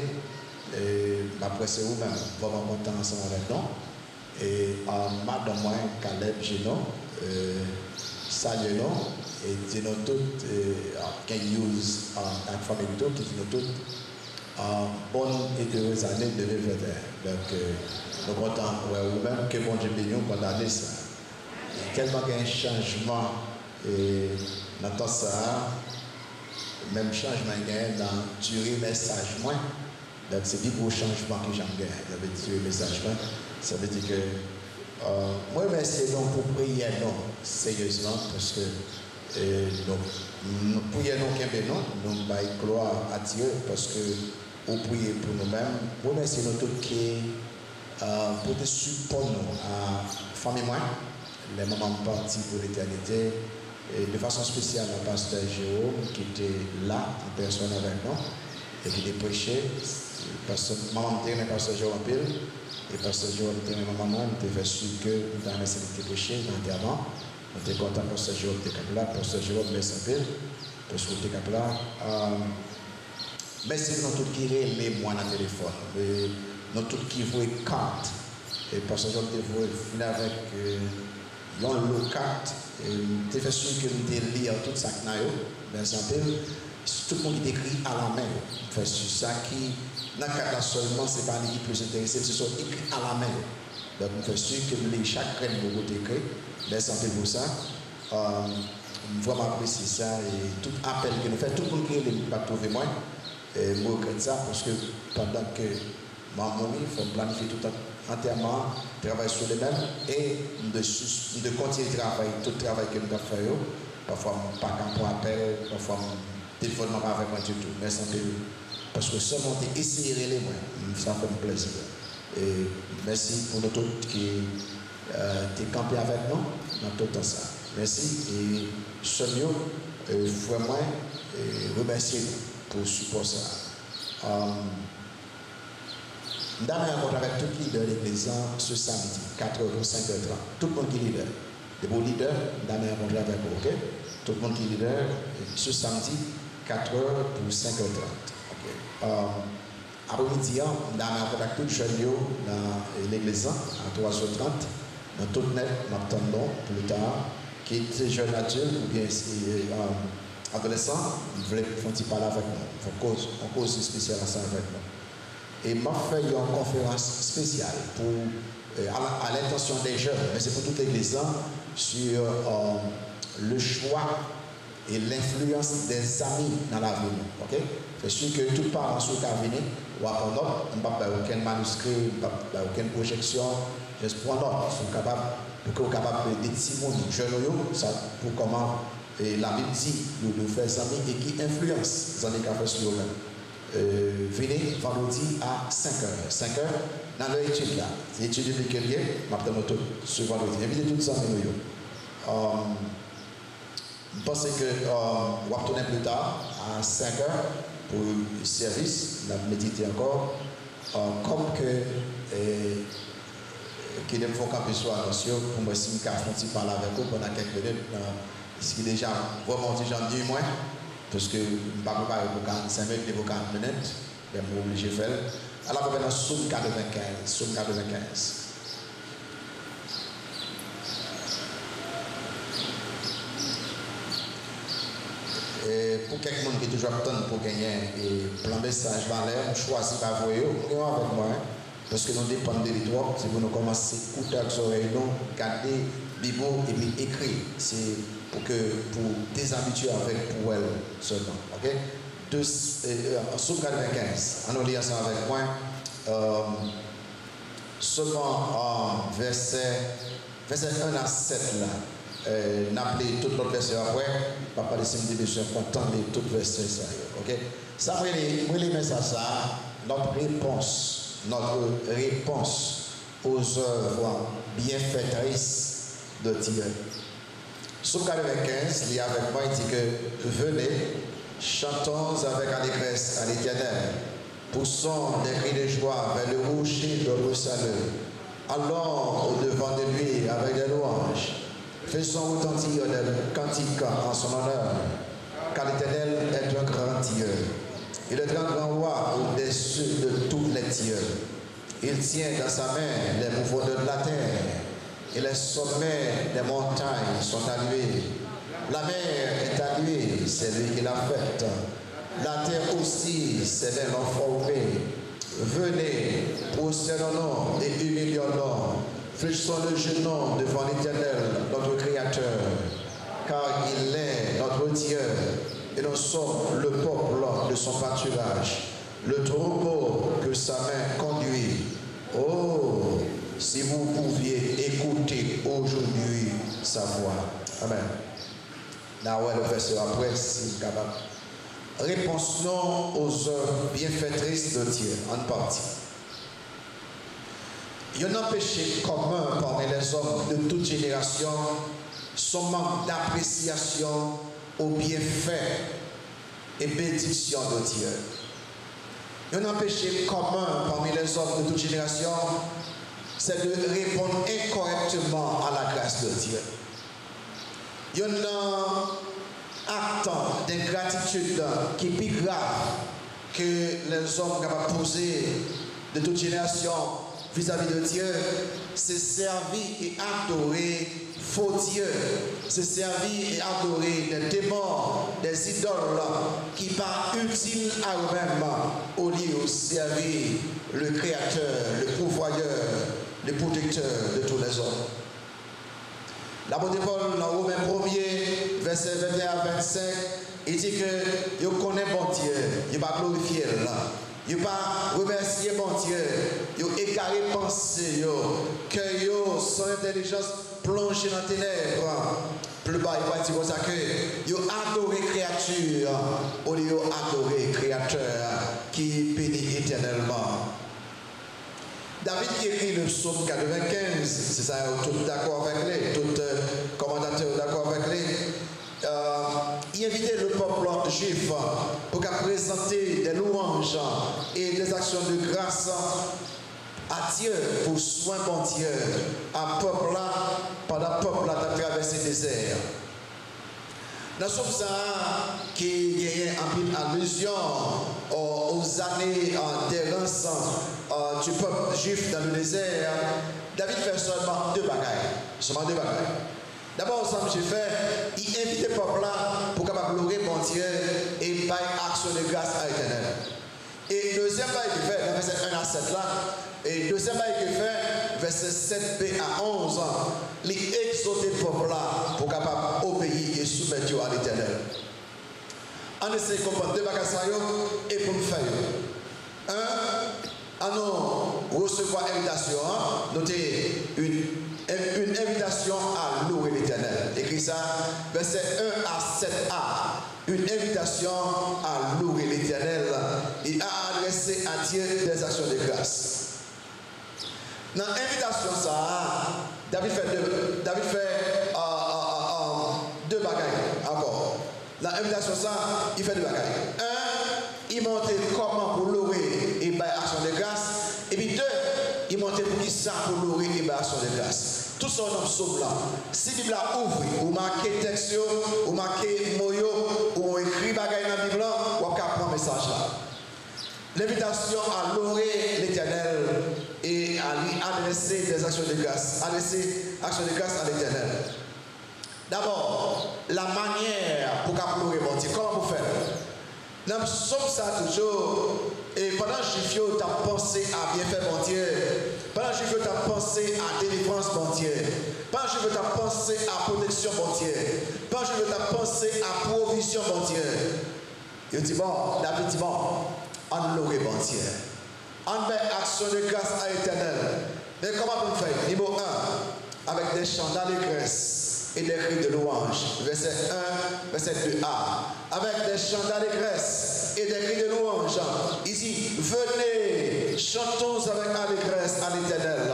après c'est vous-même, vraiment content ensemble avec nous. Et madame, moi, Caleb, Gino, salut nous, et dis-nous toutes, can use la famille qui dit-nous toutes, bonne et heureuse année 2021. Donc, nous sommes contents, vous-même, que bon Dieu bénisse pendant l'année ça. Tellement qu'il y a un changement dans tout ça, même changement qu'il y a dans durée message moins. Donc c'est du gros changement que j'aime gagner. Ça veut dire message moins. Ça veut dire que moi merci donc pour prier non sérieusement parce que nous prions nous qui non, nous baillons gloire à Dieu parce que vous priez pour nous-mêmes. Moi merci nous tous qui pour te supporter à famille moi. Les mamans partis pour l'éternité, et de façon spéciale le pasteur Jérôme qui était là en personne avec nous et qui était prêché. Maman était le pasteur Jérôme Pile et pasteur Jérôme était ma maman, on était fait sûr que nous avons essayé de prêcher dans l'enterrement. On était content que pasteur Jérôme était là, pasteur Jérôme merci Pile, parce qu'il était là. Merci nous tous qui les moi dans le téléphone, nous tous qui voient carte et pasteur Jérôme était venu avec dans le 4, tu fais sûr que nous lire tout ça que nous tout le monde qui écrit à la main. Fait sur ça qui, dans le cas seulement, ce n'est pas lui qui plus intéressé, ce sont écrits à la main. Donc, nous faisons sûr que nous lisons chaque graine de votre écrit. Merci un peu pour ça. Vraiment apprécier ça et tout appel que nous faisons, tout le monde qui ne pas trouver moi. Moi, je regrette ça parce que pendant que maman il faut planifier tout entièrement, travailler sur les mêmes et de continuer de travailler, tout le travail que nous avons fait. Parfois, pas qu'un point appel, parfois, téléphone pas avec moi du tout. Merci un peu. Parce que seulement essayer de les moi, ça fait un plaisir. Et merci pour nous tous qui t'es campé avec nous dans tout ça. Merci et ce mieux, vraiment, remercier pour support ça. Nous avons rencontré avec tout le leader de l'église ce samedi, 4h, 5h30. Tout le monde qui est leader. Les beaux leaders, nous avons rencontré avec vous, ok? Tout le monde qui est leader, ce samedi, 4h pour 5h30. Okay. Après-midi, nous avons rencontré avec tout le jeune dans l'église à 3h30. Dans tout net, nous attendons plus tard, qui est jeune adulte ou bien adolescent, ils veulent parler avec nous. On cause spéciale à ça avec nous. Et m'a fait une conférence spéciale pour, à l'intention des jeunes, mais c'est pour toute l'église, sur le choix et l'influence des amis dans la vie. Okay? C'est sûr que tout parent sur le venir, ou à prendre note, on ne va pas aucun manuscrit, on ne aucune projection, juste prendre note, pour que vous soyez capable de décider jeunes, pour comment Et la Bible dit, nous faire des amis et qui influencent les amis qui ont fait sur eux-mêmes. Venez vendredi à 5h. 5h, dans leur étude là. C'est étude de Kélier, je vais ce vendredi. Invitez tous les amis. Je pense que on va retourner plus tard à 5h pour le service, la méditer encore. Comme que qui ne font camper sur attention pour moi si je vais parler avec vous pendant quelques minutes. Ce qui est déjà vraiment j'en dis moins parce que je ne vais pas préparer pour 45 minutes et pour 40 minutes. Je vais m'obliger de faire. Alors, on va dans Somme 95. Somme 95. Et pour quelqu'un qui est toujours attendu pour gagner et plan message valeur, on choisit par vous avec moi. Parce que nous dépendons de l'histoire, c'est pour nous commencer à écouter avec oreilles, garder Bible et puis écrire. C'est pour déshabituer avec pour elle seulement. Ok? Somme 95, on lit ensemble avec moi. Seulement verset 1 à 7 là. N'appelez tout l'autre verset après. Papa de samedi, je suis content de tout verset ça. Ok? Ça, vous les messages ça, notre réponse aux œuvres bienfaitrices de Dieu. Somme 95, il y a avec moi, il dit que venez, chantons avec allégresse à l'Éternel, poussons des cris de joie vers le rocher de notre salut. Allons au-devant de lui avec des louanges. Faisons retentir des cantiques en son honneur, car l'Éternel est un grand Dieu. Il est un grand roi au-dessus de tous les dieux. Il tient dans sa main les mouvements de la terre et les sommets des montagnes sont à lui. La mer est à lui, c'est lui qui l'a faite. La terre aussi, c'est lui l'ont formé. Venez, prosternons-nous et humilions-nous. Fléchissons le genou devant l'Éternel, notre Créateur, car il est notre Dieu. Et nous sommes le peuple de son pâturage, le troupeau que sa main conduit. Oh, si vous pouviez écouter aujourd'hui sa voix. Amen. Là, ouais, le verset après, c'est capable. Réponse-nous aux œuvres bienfaitrices de Dieu, en partie. Il y a un péché commun parmi les hommes de toute génération, son manque d'appréciation aux bienfaits et bénédictions de Dieu. Il y a un péché commun parmi les hommes de toute génération, c'est de répondre incorrectement à la grâce de Dieu. Il y a un acte d'ingratitude qui est plus grave que les hommes capables de poser de toute génération vis-à-vis de Dieu, c'est servir et adorer faux dieux, c'est servir et adorer des démons, des idoles qui sont utiles à eux-mêmes au lieu de servir le Créateur, le pourvoyeur, le protecteur de tous les hommes. L'apôtre Paul, dans Romains 1er, verset 21 à 25, il dit que je connais mon Dieu, je ne vais pas glorifier là. Il ne va pas remercier mon Dieu. Il a égaré pensée. Que son intelligence plongée dans les ténèbres. Plus bas, il va dire comme ça que il a adoré créature au lieu d'adorer créateur qui bénit éternellement. David qui écrit le psaume 95, c'est ça, tout d'accord avec lui, tout commentateur d'accord avec lui. Il invitait le peuple juif pour présenter des louanges et des actions de grâce à Dieu pour soin bon Dieu, à peuple là, pendant que le peuple a traversé le désert. Dans ce psaume qui est en allusion aux années d'errance du peuple juif dans le désert, David fait seulement deux bagailles. D'abord, ensemble, j'ai fait, il invite le peuple là pour capable louer mon Dieu et faire action de grâce à l'éternel. Et deuxième bail qu'il fait, verset 1 à 7 là, et deuxième bail qu'il fait, verset 7b à 11, il exhorte le peuple là pour capable obéir et soumettre à l'éternel. On essaie de comprendre deux bagages et pour me faire. Un, à nous recevoir invitation, noter une invitation à louer l'éternel. Écrit écrit ça, verset 1 à 7a, une invitation à louer l'Éternel et à adresser à Dieu des actions de grâce. Dans l'invitation, ça, David fait deux bagailles encore. Dans l'invitation, ça, il fait deux bagailles. Un, il montre comment pour louer et faire action de grâce. Et puis deux, il montre pour qui ça pour louer et faire action de grâce. Tout ça dans le psaume là. Si la Bible ouvre, ou marquez texte, ou marquez moyo, ou écrit bagaille dans la Bible, ou après prendre le message là. L'invitation à louer l'Éternel et à lui adresser des actions de grâce. Adresser actions de grâce à l'Éternel. D'abord, la manière pour louer mon Dieu. Comment vous faire? Dans le psaume ça toujours. Et pendant que tu as pensé à bien faire mon Dieu. Pendant que tu as pensé à délivrance mon Dieu. Pendant que tu as pensé à protection mon Dieu. Pendant que tu as pensé à provision mon Dieu. Il dit bon, David dit bon, on loue mon Dieu. On met action de grâce à l'Éternel. Mais comment on fait? Niveau 1, avec des chants d'allégresse et des cris de louange. Verset 1, verset 2a. Avec des chants d'allégresse et des cris de louange. Ici, venez, chantons avec allégresse à l'Éternel.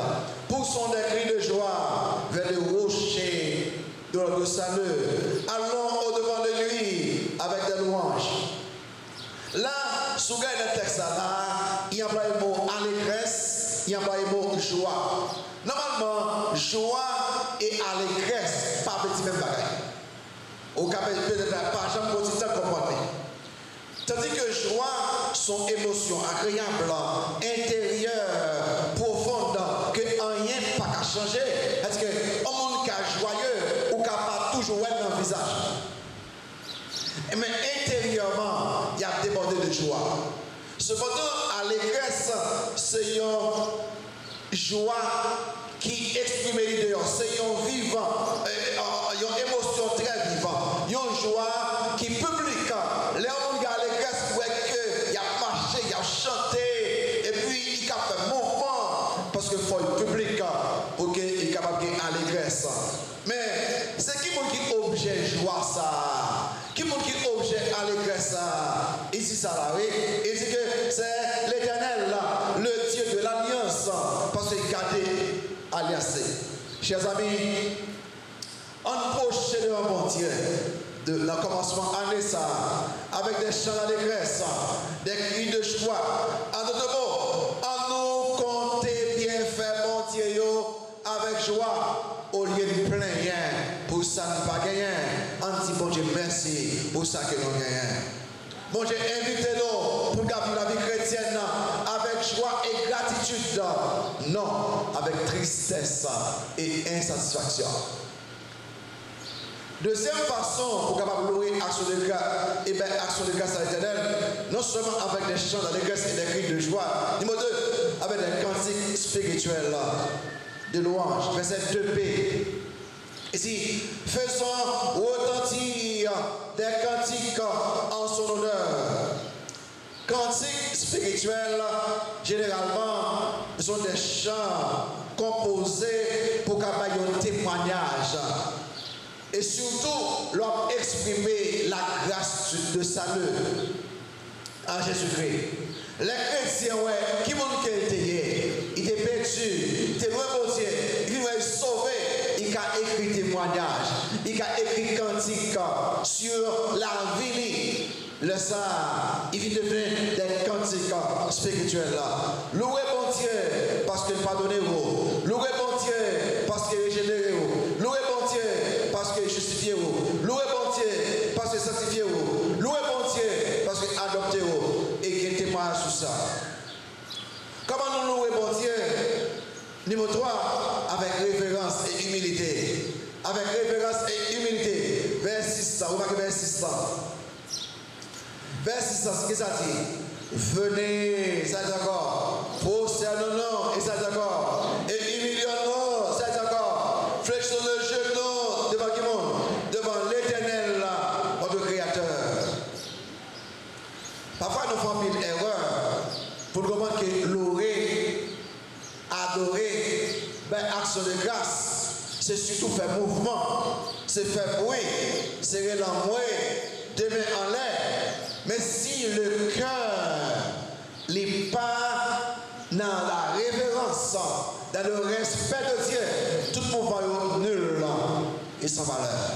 Poussons des cris de joie vers le rocher de notre salut. Allons au-devant de lui avec des louanges. Là, sous le texte là, il y a pas le mot allégresse, il y a pas le mot joie. Normalement, joie et allégresse, pas petit même bagaille. Au cas peut-être pas jamais quotidien comprendre. Tandis que joie sont émotions agréables, intérieures, profondes, que rien pas qu'à changer. Parce que au monde qui est joyeux ou qui pas toujours dans le visage. Mais intérieurement, il y a débordé de joie. Cependant, allégresse, c'est une joie qui exprime les dehors. C'est une vivant, une émotion très vivante. Une joie qui publique. Les gens qui ont allégresse, il a marché, il a chanté, et puis il a fait mouvement. Parce qu'il faut le public pour qu'il soit capable d'allégresse. Mais c'est qui est objet de joie ça? Qui est objet allégresse ça? Ici ça là, oui. Il dit que c'est l'Éternel, le Dieu de l'alliance, parce qu'il garde alliance. Chers amis, on proche devant mon Dieu de le commencement année ça, avec des chants d'allégresse, des cris de joie. En d'autres mots, on nous compter bien faire mon Dieu avec joie. Au lieu de plaindre pour ça nous pas gagner, on dit bon Dieu merci pour ça que nous gagnons. Bon Dieu invitez-nous pour garder la vie chrétienne avec joie et gratitude, non avec tristesse et insatisfaction. Deuxième façon pour capable louer action de grâce, et bien action de grâce à l'Éternel, non seulement avec des chants d'allégresse et des cris de joie. Numéro 2, avec des cantiques spirituels de louange. Verset 2b. Ici, faisons retentir des cantiques en son honneur. Cantiques spirituels, généralement, sont des chants composés pour capable un témoignage. Et surtout, leur exprimer la grâce de salut en Jésus-Christ. Les chrétiens, qui m'ont été, ils étaient perdus, ils étaient loin de Dieu, ils étaient sauvés. Il a écrit témoignage, il a écrit cantique sur la vie. Le ça, il vient de faire des cantiques spirituels. Louez bon Dieu parce qu'il pardonne vous. Louez bon Dieu parce qu'il régénère vous. Louez bon Dieu parce qu'il justifie vous. Louez bon Dieu parce qu'il sanctifie vous. Louez bon Dieu parce qu'il adopte vous. Et qu'il témoigne sur ça. Comment nous louer bon Dieu? Numéro 3, avec révérence et humilité. Avec révérence et humilité. Vers 6, vous marquez vers 6. Vers 6, ce que ça dit? Venez, ça dit encore. Prosternons-nous, et ça dit encore. Et humilions-nous, ça dit encore. Fléchissons le genou devant qui monde? Devant l'Éternel, notre Créateur. Parfois, nous faisons une erreur pour comprendre que louer, adorer, ben, action de grâce, c'est surtout faire mouvement. c'est faire bruit, c'est relancer, deux mains en l'air. Mais si le cœur n'est pas dans la révérence, dans le respect de Dieu, tout le monde va nul et sans valeur.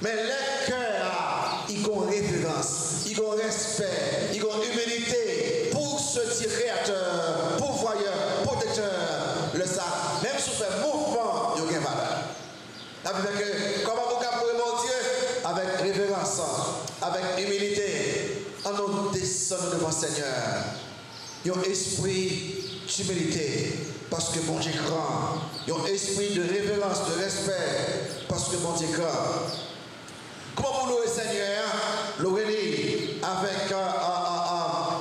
Mais le cœur, il a une révérence, il a un respect, il a une humilité pour ce créateur, pourvoyeur, protecteur, le ça. Même si on fait mouvement, il y a une valeur. Ça veut dire que, comment vous pouvez mon Dieu? Avec révérence, avec humilité, en nous descendons devant le Seigneur. Il y a un esprit d'humilité, parce que bon Dieu est grand. Il y a un esprit de révérence, de respect, parce que bon Dieu est grand. Comment vous louez Seigneur? Louez avec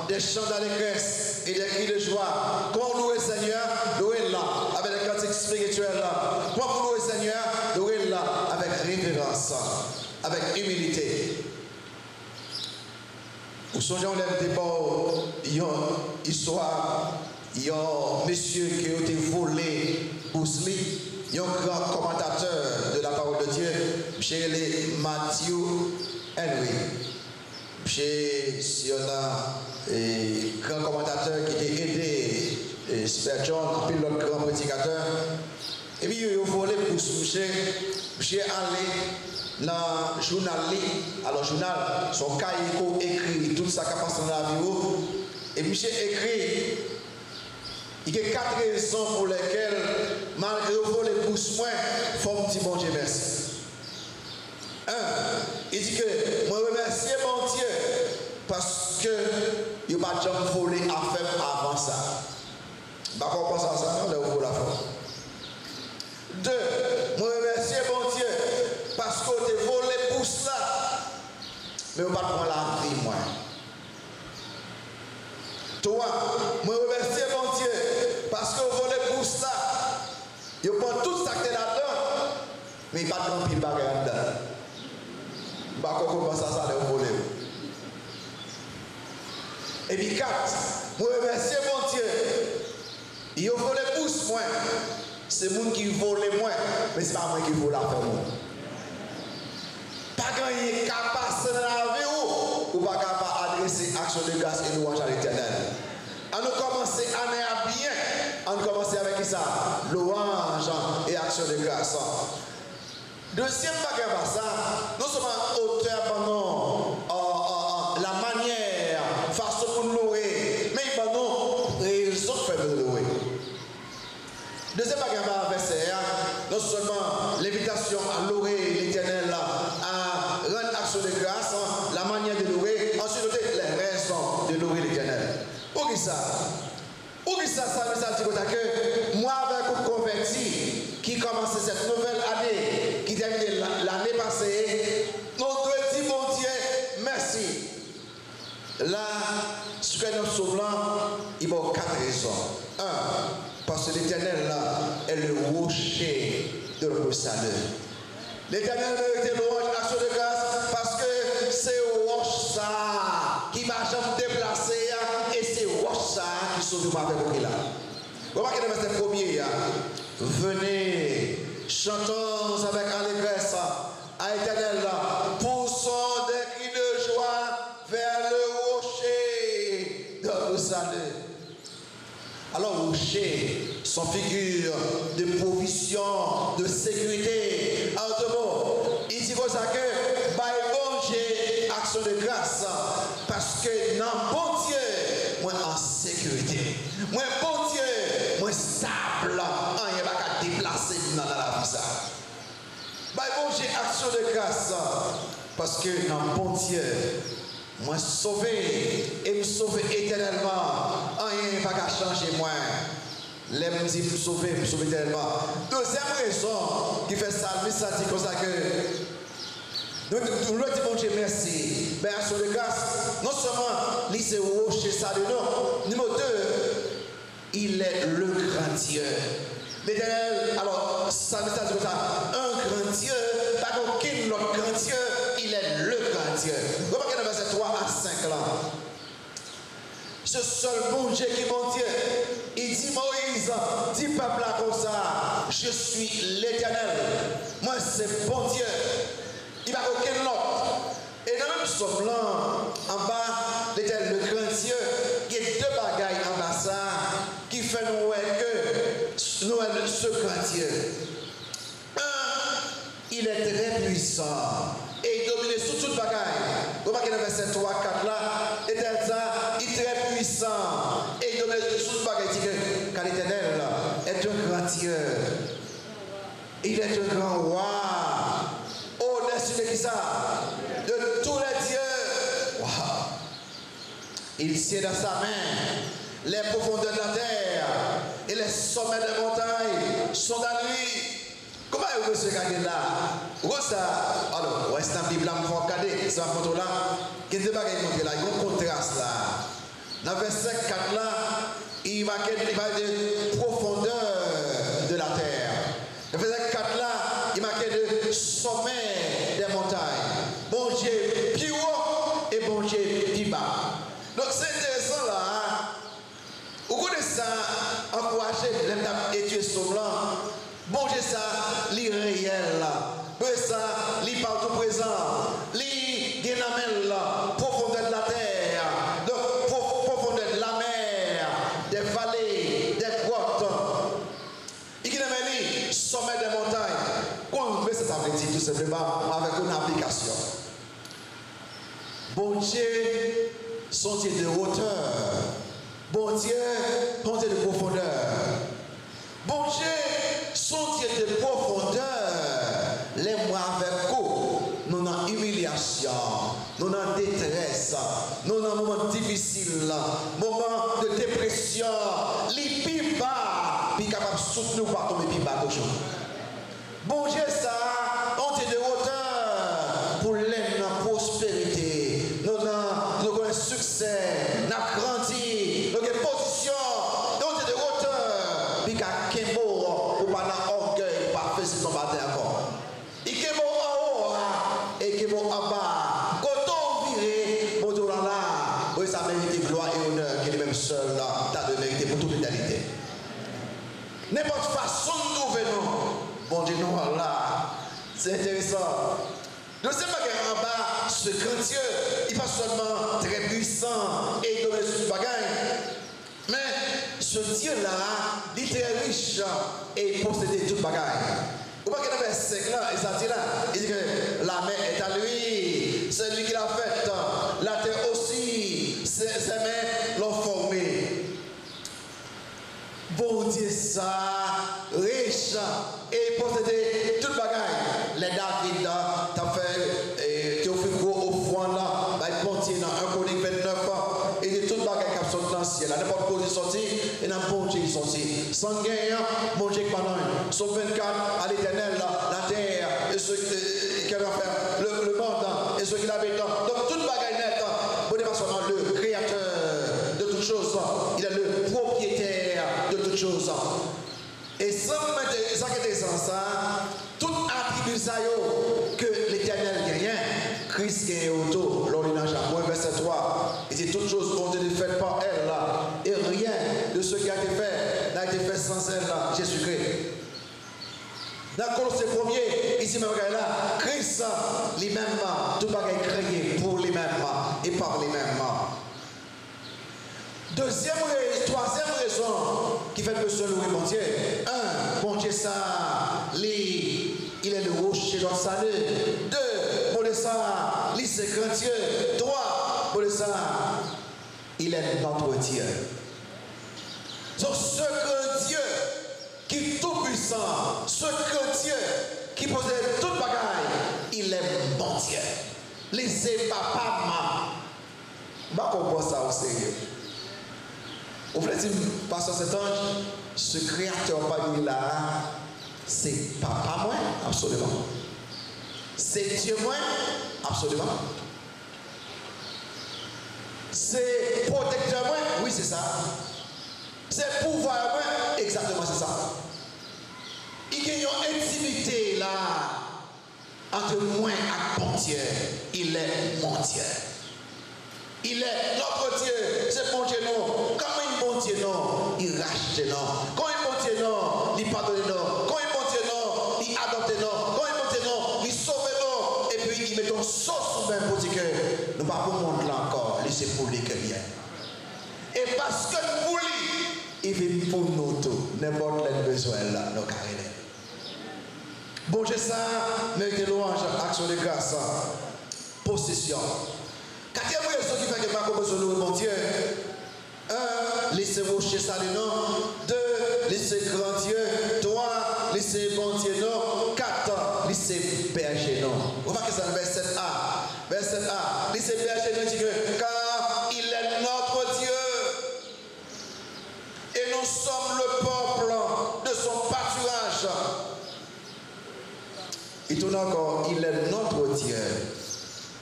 des chants d'allégresse et des cris de joie. Comment vous louez Seigneur? Louez là, avec des cantiques spirituels là. Comment vous louez Seigneur? Louez là, avec révérence, avec humilité. Vous songez, on lève des bords, il y a une histoire, il y a un monsieur qui a été volé pour Sli. Il y a un grand commentateur de la parole de Dieu, chez les Matthew Henry. Chez un grand commentateur qui a aidé Spurgeon, puis l'autre grand prédicateur. Et puis il a volé pour Monsieur allé dans le journal. Alors, le journal, son cahier écrit tout ça qui passe dans la vie. Et Monsieur écrit. Il y a 4 raisons pour lesquelles, malgré les pouces moins, il faut me dire bon Dieu merci. 1. Il dit que moi remercie mon Dieu parce que il n'y a pas de gens volé à faire avant ça. Je ne sais pas comment ça, non, on a volé à faire. 2. Moi remercie mon Dieu parce qu'on a volé pour ça. Mais on ne va pas prendre la vie, moi. 3. Moi remercie mon Dieu parce que vous volez pour ça. Il prend tout ça qui est là-dedans, mais il ne va pas prendre pile bagarre là-dedans. Il ne va pas commencer à ça de voler. Et puis 4. Moi remercie mon Dieu. Il a volé pour moi. C'est le monde qui vole moi, mais ce n'est pas moi qui vole la faire. Pas gagner capacité dans la vie ou pas capable d'adresser action de grâce et louange à l'Éternel. On a commencé l'année à bien. On a commencé avec ça, louange et action de grâce. Deuxième bagage, ça, non seulement auteur pendant la manière, façon pour louer, mais pendant raison de faire louer. Deuxième bagage, verset, non seulement l'invitation à louer l'Éternel, à rendre action de grâce, la manière de louer, ensuite les raisons de louer l'Éternel. Où est ça? Où est ça, ça dit que moi, avec un converti qui commence cette nouvelle année, qui termine l'année passée, nous devons dire, mon Dieu, merci. Là, ce que nous sommes là, il y a 4 raisons. 1. Parce que l'Éternel là est le rocher de notre salut. L'Éternel mérite louange, action de grâce, parce que c'est roche ça qui m'a jamais déplacé et c'est roche ça qui sauve ma vie là. Remarquez le verset premier. Venez, chantons avec allégresse à l'Éternel là, poussons des cris de joie vers le rocher de notre salut. Alors, rocher, son figure de provision, de sécurité. En deux mots, il dit comme ça que, bah, bon, j'ai action de grâce. Parce que, non, bon Dieu, moi en sécurité. Moi, bon Dieu, moi stable. Il n'y a pas qu'à déplacer dans la vie. Bah, bon, j'ai action de grâce. Parce que, non, bon Dieu, moi sauvé et me sauver éternellement. Rien ne va changer moi. L'aime dit me sauver éternellement. Deuxième raison qui fait ça, ça dit comme ça que nous le disons bon Dieu merci. Ben action de grâce, non seulement il s'est rocher ça de nous. Numéro 2, il est le grand Dieu. L'Éternel, alors ça dit comme ça, un grand Dieu, pas aucun autre grand Dieu, il est le grand Dieu. Remarquez dans verset 3 à 5 là. Ce seul bon Dieu qui est mon Dieu. Il dit Moïse, dis peuple là comme ça, je suis l'Éternel. Moi c'est bon Dieu. Il n'y a aucun autre. Et dans le même somme là, en bas, l'Éternel, le grand Dieu, il y a deux bagailles en bas ça qui fait nous que nous ce grand Dieu. Un, il est très puissant et il domine sur toute bagaille. Vous voyez dans le verset 3, 4 là, l'Éternel il est très puissant et il domine sur toute bagaille. Il dit que l'Éternel est un grand Dieu. Il est un grand roi. Oh, n'est-ce qui ça? De tous les dieux. Wow. Il tient dans sa main les profondeurs de la terre et les sommets des montagnes sont à lui. Comment est-ce que vous là? Où ça? Alors, où est-ce que la Bible là, vous regardez cette photo là? Qu'est-ce que vous montrer là? Il y a un contraste là. Dans le verset 4 là, il va de profondeur de la terre. Dans le verset 4 là, il marque de sommet des montagnes. Bon Dieu plus haut et bon Dieu plus bas. Donc c'est intéressant là. Hein? Au cours de ça, encourager l'étude sur blanc. Bon Dieu ça, li réel là. Bon ça, li partout présent. Li genamel là, profondeur de la terre. Donc profondeur de la mer, des vallées, des grottes. Il y a des sommets des montagnes. Qu'on veut ça veut dire tout simplement avec une application. Bon Dieu, son Dieu de hauteur. Bon Dieu, son Dieu de profondeur. Bon Dieu, son Dieu de profondeur. Les mois avec vous, nous avons humiliation, nous avons détresse, nous avons un moment difficile, moment de dépression, les plus bas, puis capable de soutenir par tomber plus bas toujours. Bon Dieu, ça, on est de hauteur pour la prospérité. Nous avons un succès, nous avons grandi, nous avons une position, on est de hauteur, puis qu'à Kembo, pour pas d'orgueil, pour pas faire ce qu'on va faire encore. Il Kembo en haut, et Kembo en bas. Quand on vire, bon Dieu là, oui, ça mérite gloire et honneur, qu'il est même seul là, t'as de mérité pour toute l'éternité. N'importe façon de trouver nous. Bon Dieu, nous là, c'est intéressant. Nous ne savons pas qu'en bas, ce grand Dieu, il n'est pas seulement très puissant et il donne ce bagaille, mais ce Dieu-là, il est très riche et il possède toute bagaille. Vous voyez que dans le verset 5 là, il dit que la mer est à lui, c'est lui qui l'a faite, la terre aussi, ses mains l'ont formée. Bon Dieu, ça, riche, et posséder toute bagaille. Les David, t'as fait, tu as fait gros offrande là, il monte dans 1 Chronique 29, et de toute bagaille qui a sorti dans le ciel. N'importe quoi qui est sorti, et dans bon Dieu qui est sorti. Sans gain, bon Dieu qui pendant. Sauf 24, à l'éternel, la terre, et ceux qui va faire le monde, et ceux qui l'habitent. Donc toute bagaille nette, bon Dieu, pas seulement le créateur de toutes choses, il est le propriétaire de toutes choses. Et sans ça qui est ça, tout attribut ça que l'Éternel gagne, Christ gagne autour. Lors du verset 3, il dit toutes choses ont été faites par elle là, et rien de ce qui a été fait n'a été fait sans elle là, Jésus-Christ. Dans Colossiens 1er, ici même là, Christ lui-même, tout va être créé pour lui-même et par lui-même. Troisième raison qui fait que ce louer bon Dieu. Bon Dieu ça, il est le rocher de notre salut. 2, bon Dieu ça, c'est grand Dieu. 3, bon Dieu ça, il est notre Dieu. Donc ce grand Dieu qui est tout puissant, ce grand Dieu qui possède toute bagaille, il est bon Dieu. Laissez papa, maman. On comprend ça au sérieux. Vous voulez dire, Pasteur Saint-Ange, ce créateur parmi là, c'est papa moi? Absolument. C'est Dieu moi? Absolument. C'est protecteur moi? Oui, c'est ça. C'est pouvoir moi? Exactement, c'est ça. Il y a une intimité là entre moi et mon Dieu. Il est mon Dieu. Il est notre Dieu, c'est mon Dieu non. Comment il est mon Dieu non? Il racheter non. Quand il bon Dieu non, il pardonne non. Quand il bon Dieu non, il adopte non. Quand il bon Dieu non, il sauve non. Et puis il met ton sauce même pour dire que nous ne pouvons pas monter là encore. Laissez pour lui que rien. Et parce que pour lui, il vit pour nous tous. N'importe quel besoin là, nos carrières. Bon, j'ai ça, mettez louange, action de grâce, possession. Quatrième raison qui fait que ma besoin de mon Dieu. 1. Laissez rocher ça le nom. 2. Laissez grand Dieu. 3. Laissez bon Dieu non. 4. Laissez berger non. Remarquez ça le verset A. Verset A. Laissez berger non dit que car il est notre Dieu. Et nous sommes le peuple de son pâturage. Il tourne encore, il est notre Dieu.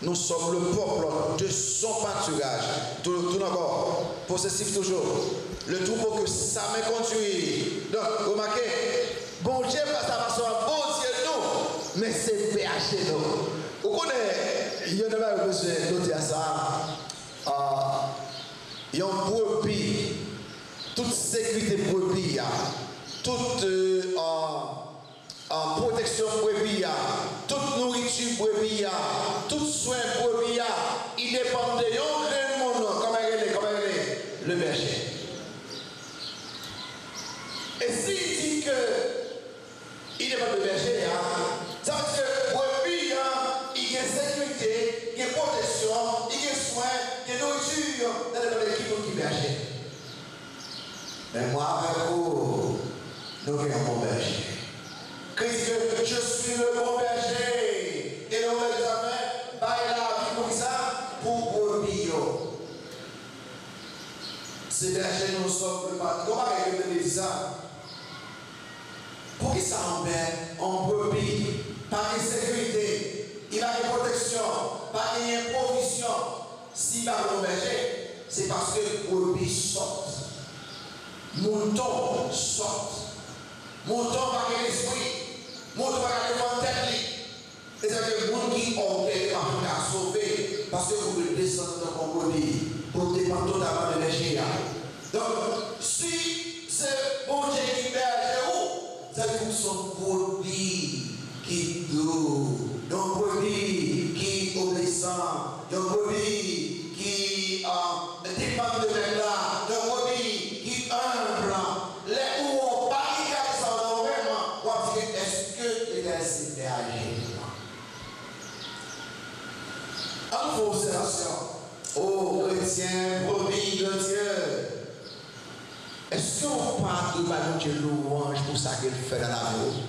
Nous sommes le peuple de son pâturage. Tourne encore, possessif toujours. Le troupeau que sa main conduit. Donc, remarquez, bon Dieu passe à façon, bon Dieu nous, mais c'est berger nous. Vous connaissez, il y en a besoin de dire ça. Il y a un brebis, toute sécurité brebis, toute protection brebis, toute nourriture brebis, tout soin brebis, il dépend de un monde, comme elle est, le berger. Et s'il dit qu'il dépend du berger, ça veut dire que brebis, il y a sécurité, il y a protection, il y a soin, il y a nourriture, dans l'équipe qui berger. Mais moi, avec vous, nous avons un bon berger. Christ, je suis le bon berger. Et nous l'examen, par la vie pour ça, pour brebis. Ces bergers nous sommes pas. Comment est-ce que ça? Pour qui ça en brebis, par une sécurité, il a une protection, par une provision. Si par le berger, c'est parce que brebis sortent. Mouton sortent. Mouton par l'esprit. Mouton par la tête. Et c'est que le monde qui orgueille à sauver. Parce que vous le descendez dans mon brebis. Pour dépendre totalement de l'énergie. Donc, si c'est bon Dieu qui berge où, ça veut dire que son brebis qui doux, un brebis qui obéissant, un brebis qui dépend de l'État, un brebis qui humble, les où on barricade ça dans vraiment, on dit est-ce que les gars s'y réagissent? En vos observations, ô chrétiens, brebis de Dieu, est-ce qu'on parle de ballon de louange pour ça qu'il fait dans la vie?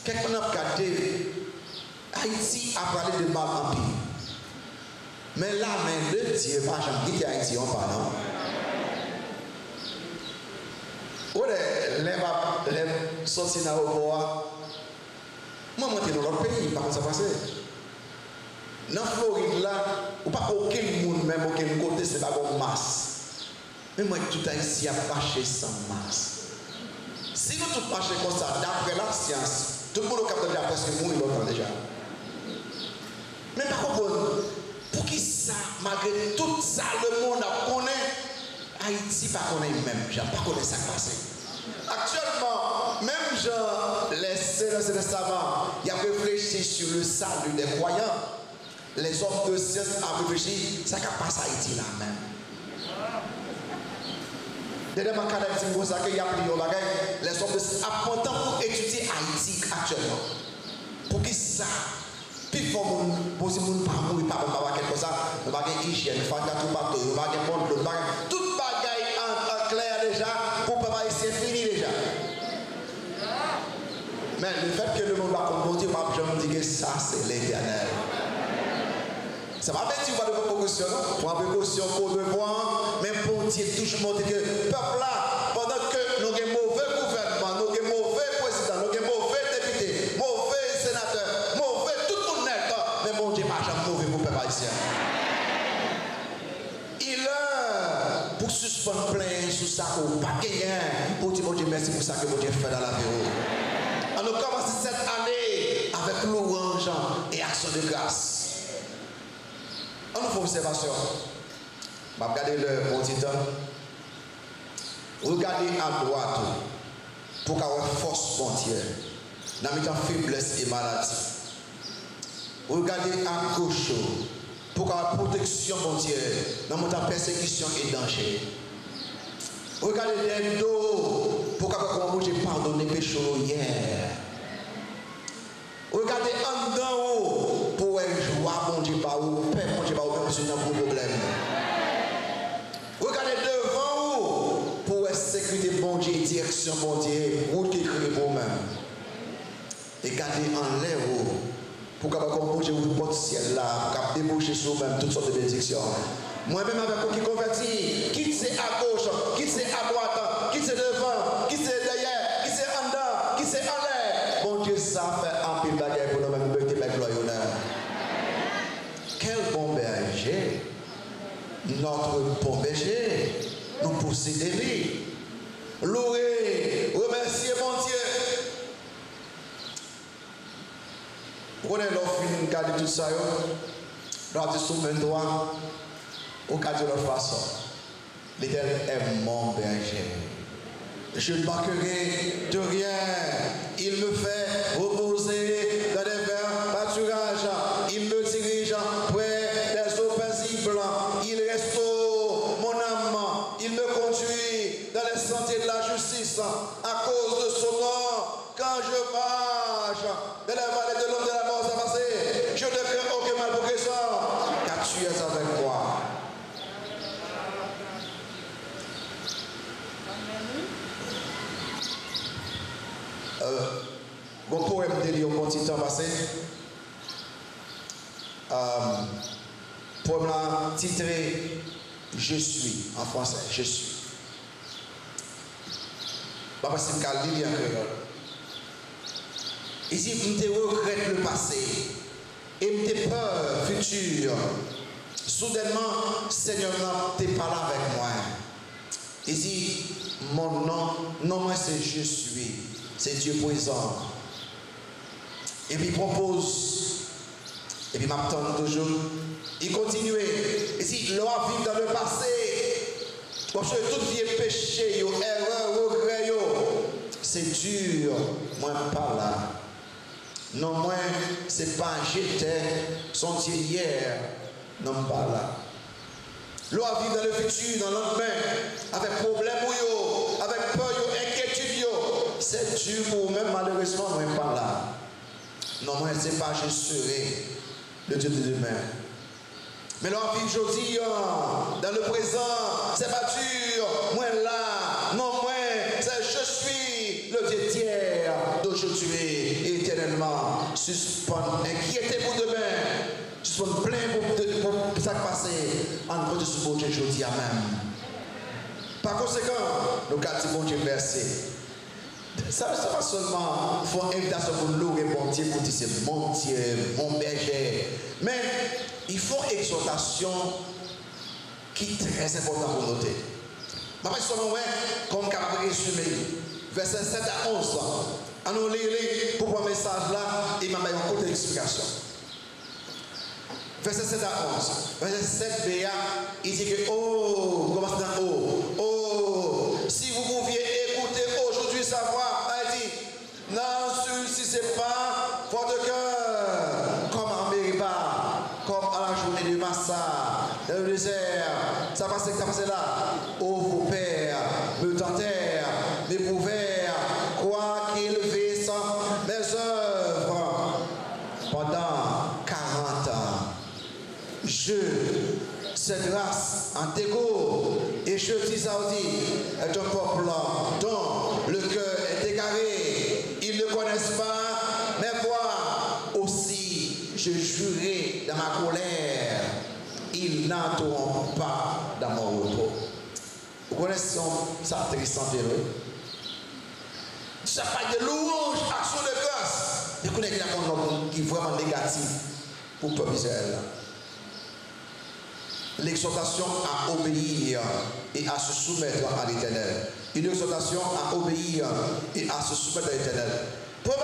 Quelqu'un a regardé, Haïti a parlé de mal en pire. Mais la main de Dieu, pas jamais dit Haïti, on parle, non? Où les sorties dans le bois, moi, je suis dans l'autre pays, par contre, ça passe. Dans Floride, là, ou pas aucun monde, même aucun côté, c'est pas une masse. Mais moi, tout Haïti a marché sans masse. Si nous tous marchons comme ça, d'après la science, tout le monde est déjà presque mourir longtemps déjà. Mais par contre, pour qui ça, malgré tout ça, le monde connaît, Haïti ne connaît même, je ne connais ça passer. Actuellement, même Jean, les sénateurs de savants, il a réfléchi sur le salut des croyants. Les hommes de science ont réfléchi, ça ne passe Haïti là même. D'ailleurs, ma canal dit que ça qu'il y a pris au bagage, les hommes de science apprennent pour étudier Haïti actuellement. Pour qui ça? Puis il faut que si vous ne pas mourir, pas quelque chose, le bagage hygiène, il faut que tout bateau, le bagage bon, le bagage, tout bagage en clair déjà, pour ne pas ici fini déjà. Mais le fait que le monde va comprendre, je me dis que ça c'est l'éternel. Ça va mettre pas de précaution, non? Pour précaution pour le voir, mais pour dire toujours montrer que le peuple là, pendant que nous avons mauvais gouvernement, nous avons mauvais président, nous avons mauvais député, mauvais sénateur, mauvais tout le monde net, mais mon Dieu, pas jamais mauvais pour le peuple haïtien. Il a pour suspendre plein sous ça qu'on pas gagné, pour dire mon Dieu merci pour ça que mon Dieu fait dans la vie. Alors commence cette année avec louange et action de grâce. On nous fait observation. Je vais regarder le petit temps. Regardez à droite pour avoir force frontière. Dans mes temps faiblesse et maladie. Regardez à gauche pour avoir protection frontière. Dans mon temps persécution et danger. Regardez les dos pour avoir j'ai pardonné péché hier. Regardez en haut pour joie, bon Dieu, pas ou paix, bon Dieu, pas ou même sur un problème. Regardez devant vous pour sécurité, bon Dieu, direction, bon Dieu, route qui crée vous-même. Et regardez en l'air pour qu'avoir bon Dieu, vous porte ciel là, pour déboucher sur vous-même toutes sortes de bénédictions. Moi-même avec vous qui convertit, qui c'est à gauche, qui c'est à droite, qui c'est devant, qui c'est derrière, qui c'est en dedans, qui c'est en l'air. Bon Dieu, ça fait un pile bagaille pour nous-mêmes, beauté, belle gloire. Quel bon berger, notre bon berger, nous possédons lui. Louer, remercier mon Dieu. Vous connaissez l'offre, nous gardons tout ça, nous avons sous le droit. Au cas de leur façon, l'Éternel est mon berger. Je ne manquerai de rien. Il me fait reposer dans des verts pâturages. Il me dirige près des eaux paisibles. Il restaure mon âme. Il me conduit dans les sentiers de la justice à cause de son nom. Quand je marche dans les vallées de l'ombre de la mort, ça passe. Je ne crains aucun mal pour Christ, car tu es avec moi. Bon poème de lui au petit temps passé. Poème là titré Je suis en français. Je suis. Papa c'est qu'à lire en créole. Ici, je regrette le passé et je peur futur. Soudainement, Seigneur, tu es parlé avec moi. Ici, mon nom, non moi c'est je suis. C'est Dieu présent. Et puis il propose. Et puis il m'attend toujours. Il continue. Et si l'on vit dans le passé, parce que tout vieux péché, erreur, regret, c'est dur. Moi, pas là. Non, moi, c'est pas j'étais, son Dieu hier. Non, pas là. L'on vit dans le futur, dans le lendemain, avec problème, avec peur, inquiétude. C'est dur pour même malheureusement, moi pas là. Non, moi, c'est pas je serai le Dieu de demain. Mais leur vie aujourd'hui, dans le présent, c'est pas dur. Moi là, non, moi, c'est je suis le Dieu d'hier, d'aujourd'hui, éternellement. Suspend, inquiétez-vous demain. Suspend plein pour ça passer. En côté de ce bon Dieu aujourd'hui à même. Par conséquent, nous gardons bon Dieu versé. Ça ne pas seulement faire une invitation pour louer mon Dieu, pour dire c'est mon Dieu, mon berger. Mais il faut une exhortation qui est très importante pour noter. Je vais seulement comme capable résumer. Verset 7 à 11. On lit pour voir le message là et il m'a mis un côté d'explication. Verset 7 à 11. Verset 7b, il dit que, oh, commence dans oh, si vous pouviez écouter aujourd'hui sa voix, elle dit, non, si c'est pas votre cœur, comme en Mériba, comme à la journée du Massa, dans le désert, ça passe là, oh, vos pères me tentèrent, m'éprouvèrent, quoi qu'ils vissent mes œuvres pendant 40 ans. Je, cette grâce en tégo, et je dis ça aussi, est un peuple dont le cœur est égaré. Ils ne connaissent pas mes voix. Aussi, je jurai dans ma colère. Ils n'entreront pas dans mon repos. Vous connaissez ça, Tristan Ferreux? Ça parle de louange, action de grâce. Vous connaissez qu'il qui est vraiment négatif pour le peuple Israël. L'exhortation à obéir et à se soumettre à l'Éternel. Une exhortation à obéir et à se soumettre à l'Éternel. Pour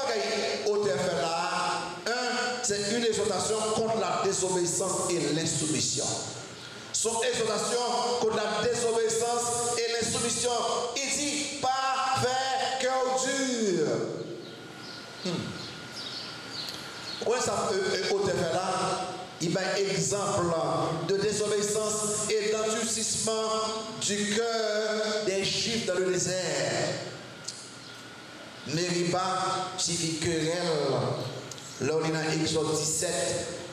auteur fait là, c'est une exhortation contre la désobéissance et l'insoumission. son exhortation contre la désobéissance et l'insoumission. Il dit, pas faire cœur dur. Ouais, ça peut faire là. Il y a un exemple de désobéissance et d'endurcissement du cœur des Juifs dans le désert. Mériba signifie querelle. Là, on est dans Exode 17.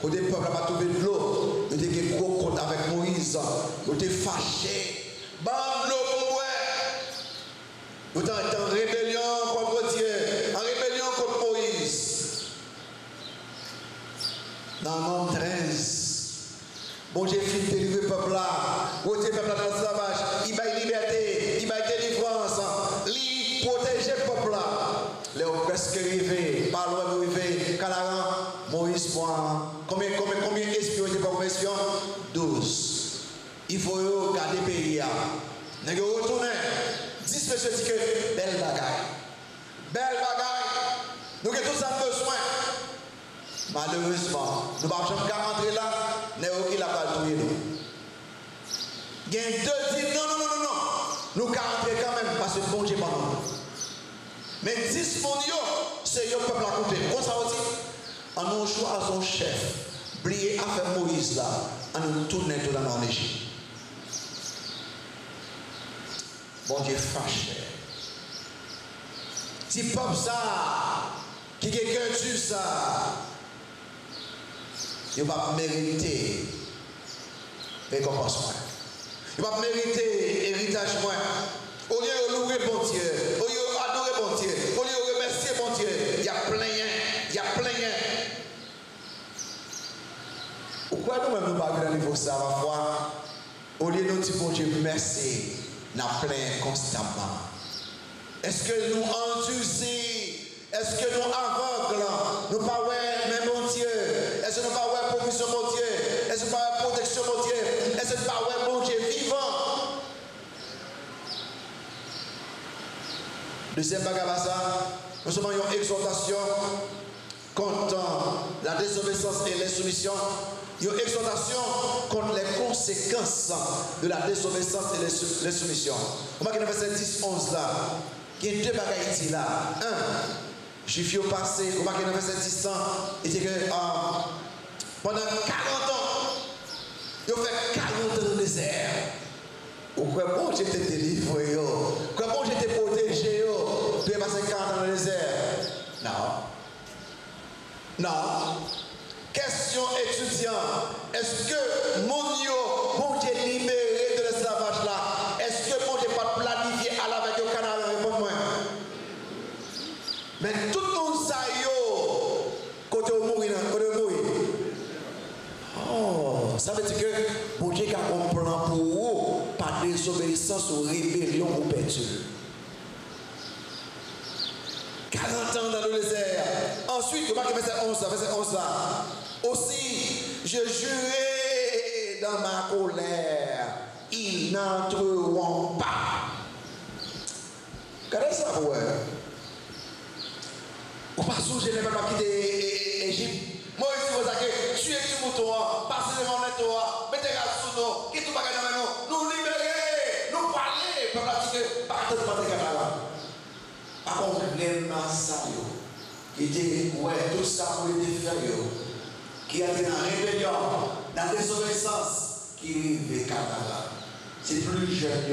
Quand le peuple a trouvé de l'eau, il était gros compte avec Moïse. Il était fâché. Bam l'eau pour moi. Il était en rébellion contre Dieu, en rébellion contre Moïse. Dans Nombre 13, bon Dieu fit délivrer le peuple là. Bon Dieu, peuple là dans l'esclavage. Il va liberté, il va délivrance. Il protège le peuple là. Les presque arrivés, pas loin d'arriver. Canaran, Moïse point. Combien d'espions étaient pas espions? 12. Il faut garder le pays. Nous retournons. 10 messieurs disent que belle bagaille. Belle bagaille. Nous avons tous ça besoin. Malheureusement, nous ne pouvons pas rentrer là, nous n'avons pas le trouver. Il y a deux dit non. Nous pouvons rentrer quand même parce que bon Dieu pas nous. Mais 10 mondiaux, c'est le peuple à côté. Comment ça aussi? On nous choisit son chef. Blier à faire Moïse là, on nous tourne tout dans l'Égypte. Bon Dieu fâché. Si peuple ça, qui quelqu'un tue ça, il va mériter récompense. Il va mériter héritage. Au lieu de louer bon Dieu, au lieu d'adorer bon Dieu, au lieu de remercier bon Dieu, il y a plein. Pourquoi nous-mêmes nous parlons dans le niveau ça, ma foi? Au lieu de nous dire bon Dieu, merci, nous plein constamment. Est-ce que nous endurcis? Est-ce que nous aveugles? Nous ne parlons même bon Dieu. Est-ce que nous parlons provision mon Dieu? Est-ce que nous parlons protection mon Dieu? Est-ce que nous parlons bon Dieu vivant? Deuxième bagage, nous sommes en exhortation contre la désobéissance et l'insoumission. Une exhortation contre les conséquences de la désobéissance et l'insoumission. On va dans le verset 10-11 là. Il y a deux bagages ici là. Un. Juifs au passé, on va dans le verset 10 ans, il dit que pendant 40 ans, ils ont fait 40 ans dans le désert. Pourquoi bon Dieu t'ai délivré? Pourquoi bon Dieu t'ai protégé? Tu es passé 40 ans dans le désert? Non. Question étudiant. Est-ce que bon Dieu libéré de l'esclavage là? Est-ce que bon Dieu pas planifié à la avec le Canada? Réponds-moi. Mais tout le monde sait côté où mourir. Oh, ça veut dire que bon Dieu a un plan pour vous, par désobéissance ou rébellion ou perdu. 40 ans dans le désert. Ensuite, on va verset 11 là. Aussi, je jurai dans ma colère, ils n'entreront pas. Regardez ça, ouais. Ou pas sous, je n'ai pas quitté l'Égypte. Moi, ici, vous avez tué tout mouton, passez devant le toit, mettez la sous nous, qui tout bagage dans nous libérer, nous parler, pour la dire que, partez de votre camarade. Par contre, les massacres, qui dit, ouais, tout ça pour les faire, qui a été dans la rébellion, dans la désobéissance, qui vivait Canada. C'est plus jeune,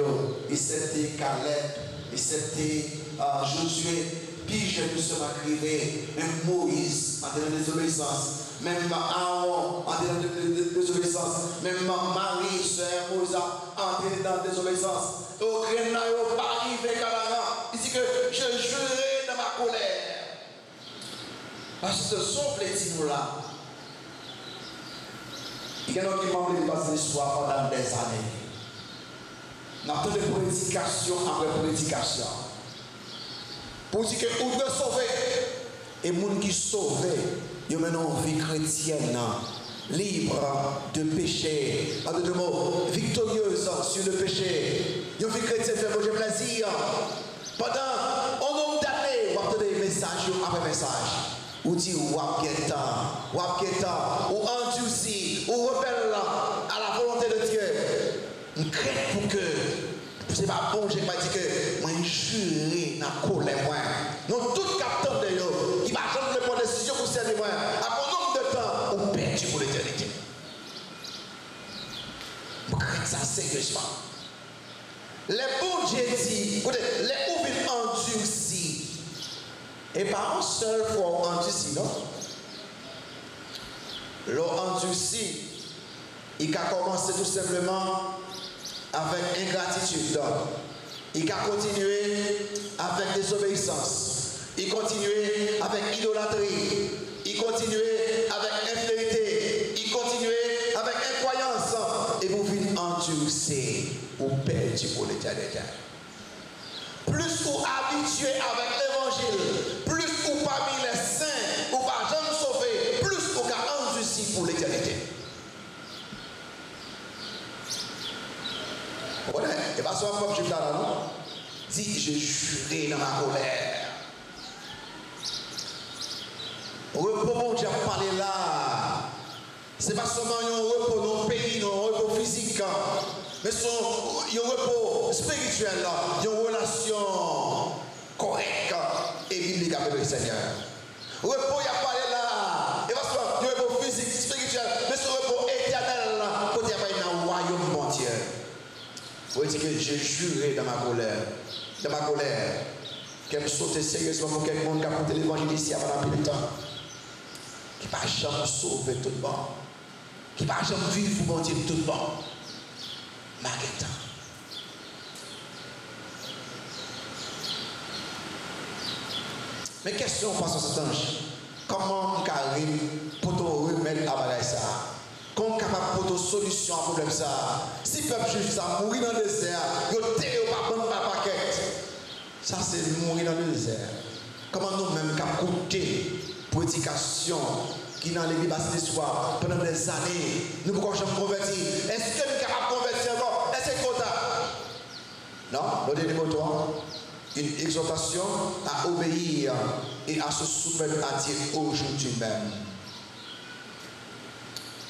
et c'était Caleb, et c'était Josué. Puis je me suis crié, même Moïse en termes de désobéissance, même Aaron en termes de désobéissance, même Marie, sœur Moïse en termes de désobéissance. Au Grenade, Paris, Canada, il dit que je jurerai dans ma colère. Parce que sauf les petits là, il y a qui m'ont dit passer l'histoire pendant des années. Nous avons de prédication après prédication. Pour dire que vous devez sauver. Et les gens qui sauvent, ils ont maintenant une vie chrétienne, libre de péché, avec des mots victorieuse sur le péché. Ils ont une vie chrétienne fait manger plaisir. Pendant un nombre d'années, vous avez des messages après message. Vous dites, ou endurci, ou rebelle à la volonté de Dieu. c'est pas bon, j'ai pas dit que moi juré dans la colère. Nous tous capteurs de eux, qui va jamais prendre décision pour servir moi. À mon nombre de temps, on perdu pour l'éternité. Ça sérieusement. Les bons Dieu dit, les ouvriers endurcis. Et pas un seul fois endurci, non? L'endurci, il a commencé tout simplement avec ingratitude. Il a continué avec désobéissance. Il continuait avec idolâtrie. Il continuait avec infidélité. Il continuait avec incroyance. Et vous venez endurcir ou perdre pour l'éternité. Plus vous habituez avec l'évangile, plus vous parmi les saints, vous ne pas jamais sauver, plus vous avez endurci pour l'éternité. Vous comprenez? Et pas seulement comme je suis là, non? Dit, j'ai juré dans ma colère. Repos, bon Dieu, parler là. Ce n'est pas seulement un repos dans le pays, un repos physique, mais un repos spirituel, une relation correcte et biblique avec le Seigneur. Repos, il y a parlé là. Et pas seulement un repos physique, spirituel, mais ce repos éternel, côté dans le royaume de Dieu. Vous dites que j'ai juré dans ma colère, qu'elle me saute sérieusement pour quelqu'un qui a porté l'évangile ici avant un peu de temps, qui ne va jamais sauver tout le monde, qui ne va jamais vivre pour mon Dieu tout le monde. Maguetta. Mais question face à cet ange, comment on arrive pour te remettre à bagaille ça? Comment on est capable de solution à ce problème ça? Si le peuple juif ça mourir dans le désert, il ne pas bon par paquet. Ça c'est mourir dans le désert. Comment nous-mêmes capable d'écouter prédication qui dans l'église basse d'histoire pendant des années, nous pouvons jamais convertir. Est-ce que nous sommes capables de convertir encore? Est-ce que c'est trop tard? Non, le dernier mot, une exhortation à obéir et à se soumettre à Dieu aujourd'hui même.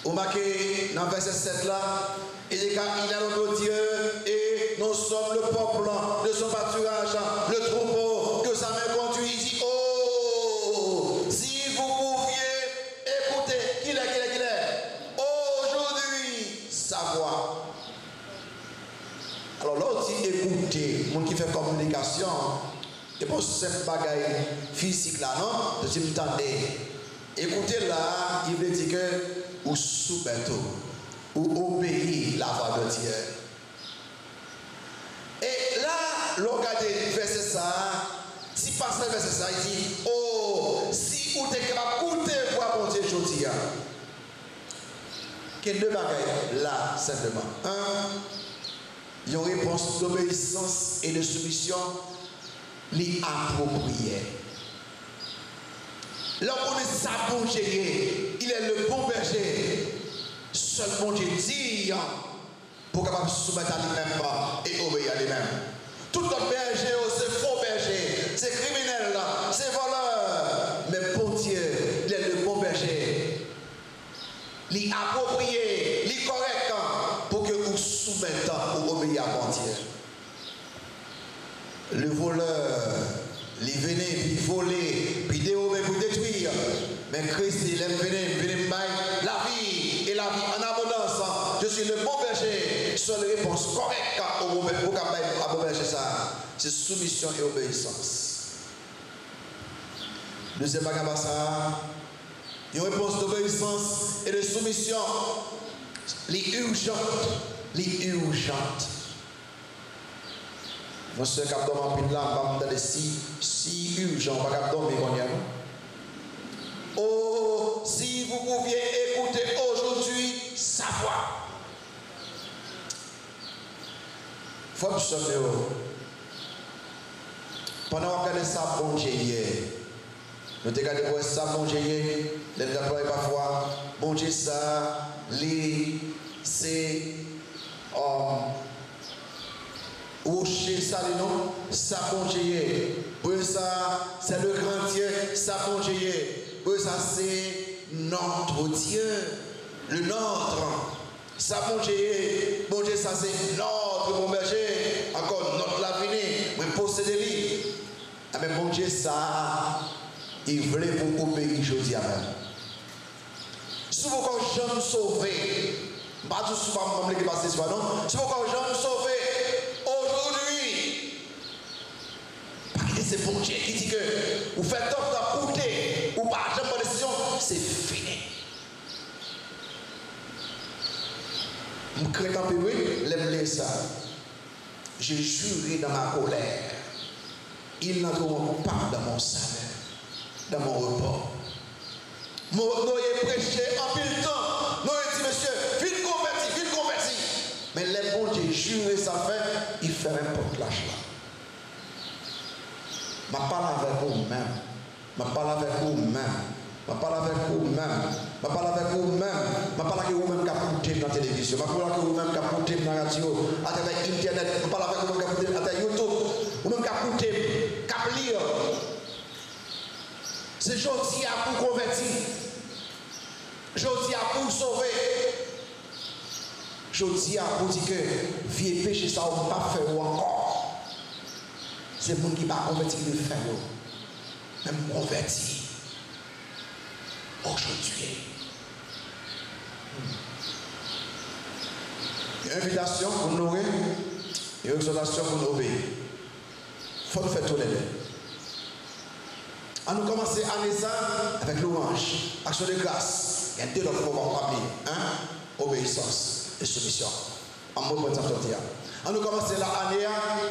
Vous marquez dans verset 7 là, il dit qu'il est notre Dieu et nous sommes le peuple de son pâturage, le troupeau que sa main conduit. Il dit, oh, si vous pouviez écouter, qu'il est, aujourd'hui, sa voix. Alors l'autre dit écouter, mon qui fait communication, et pour cette bagaille physique là, non? Je me tendais. Écoutez là, il veut dire que ou soumettre ou obéir la voix de Dieu. Et là, regardez verset ça, si passe le verset ça, il dit, oh, si vous êtes capable d'écouter voix mon Dieu aujourd'hui. Quel deux bagailles là, simplement. Il y a une réponse d'obéissance et de soumission appropriée. L'homme est sa bon Dieu, il est le bon berger. Seul bon Dieu dit pour capable se soumettre à lui-même et obéir à lui-même. Tout autre berger, c'est faux berger, c'est criminel, c'est voleur. Mais bon Dieu, il est le bon berger. Il est approprié, il est correct pour que vous soumettez ou obéissez à bon Dieu. Le voleur, il venait, puis voler, puis dérober, puis détruire. Mais Christ, il aime venir la vie et la vie en abondance. Je suis le bon berger. Seule réponse correcte au bon berger, ça, c'est soumission et obéissance. Deuxième bagage, ça, une réponse d'obéissance et de soumission. Les urgentes. Monsieur Captain Mampin là, on va si urgent, on va dormir qu'on y a. Oh, si vous pouviez écouter aujourd'hui sa voix. Faut que je pendant qu'on regarde ça, bon Dieu, nous regardons pour ça, bon Dieu, les employés parfois, bon Dieu, ça, c'est rocher ça le nom, ça bon Dieu. Pour ça, c'est le grand Dieu, ça bon Dieu. Pour ça, c'est notre Dieu, le nôtre. Ça bon Dieu, ça c'est notre bon berger. Encore Mais mon Dieu, ça, il voulait vous obéir aujourd'hui à même. Si vous avez jamais sauvé, pas tout souvent comme les passé soir, non? Si vous avez jamais sauvé, aujourd'hui, parce que c'est bon Dieu qui dit que vous faites top de coûter ou pas jamais de décision, c'est fini. Je crains un peu, oui, l'aime ça. J'ai juré dans ma colère. Ils n'entreront pas dans mon salaire, dans mon repas. Nous avons prêché en pile de temps. Nous avons dit, monsieur, vite converti. Mais les bons Dieu juré sa fait, il fait n'importe lâche là. Je parle avec vous-même. Je parle avec vous-même. Je parle avec vous-même. Je parle avec vous-même. Je parle avec vous-même qui écoutez dans la télévision. Je parle avec vous-même qui écoutez dans la radio, à travers Internet. Je parle avec vous-même qui écoutez à travers YouTube. Vous-même qui écoutez, qui lire. C'est aujourd'hui à pour convertir. Aujourd'hui à pour sauver. Aujourd'hui à pour dire que vieux péché ça on ne va pas faire encore. C'est le monde qui va convertir qui le fait. Même convertir. Aujourd'hui. Une invitation pour nous nourrir, une exhortation pour nous obéir. Il faut nous faire tout les deux. On nous commencer l'année avec l'orange, action de grâce. Il y a deux autres programmes parmi. Obéissance et soumission. En mot pour t'entendre. On nous commencer l'année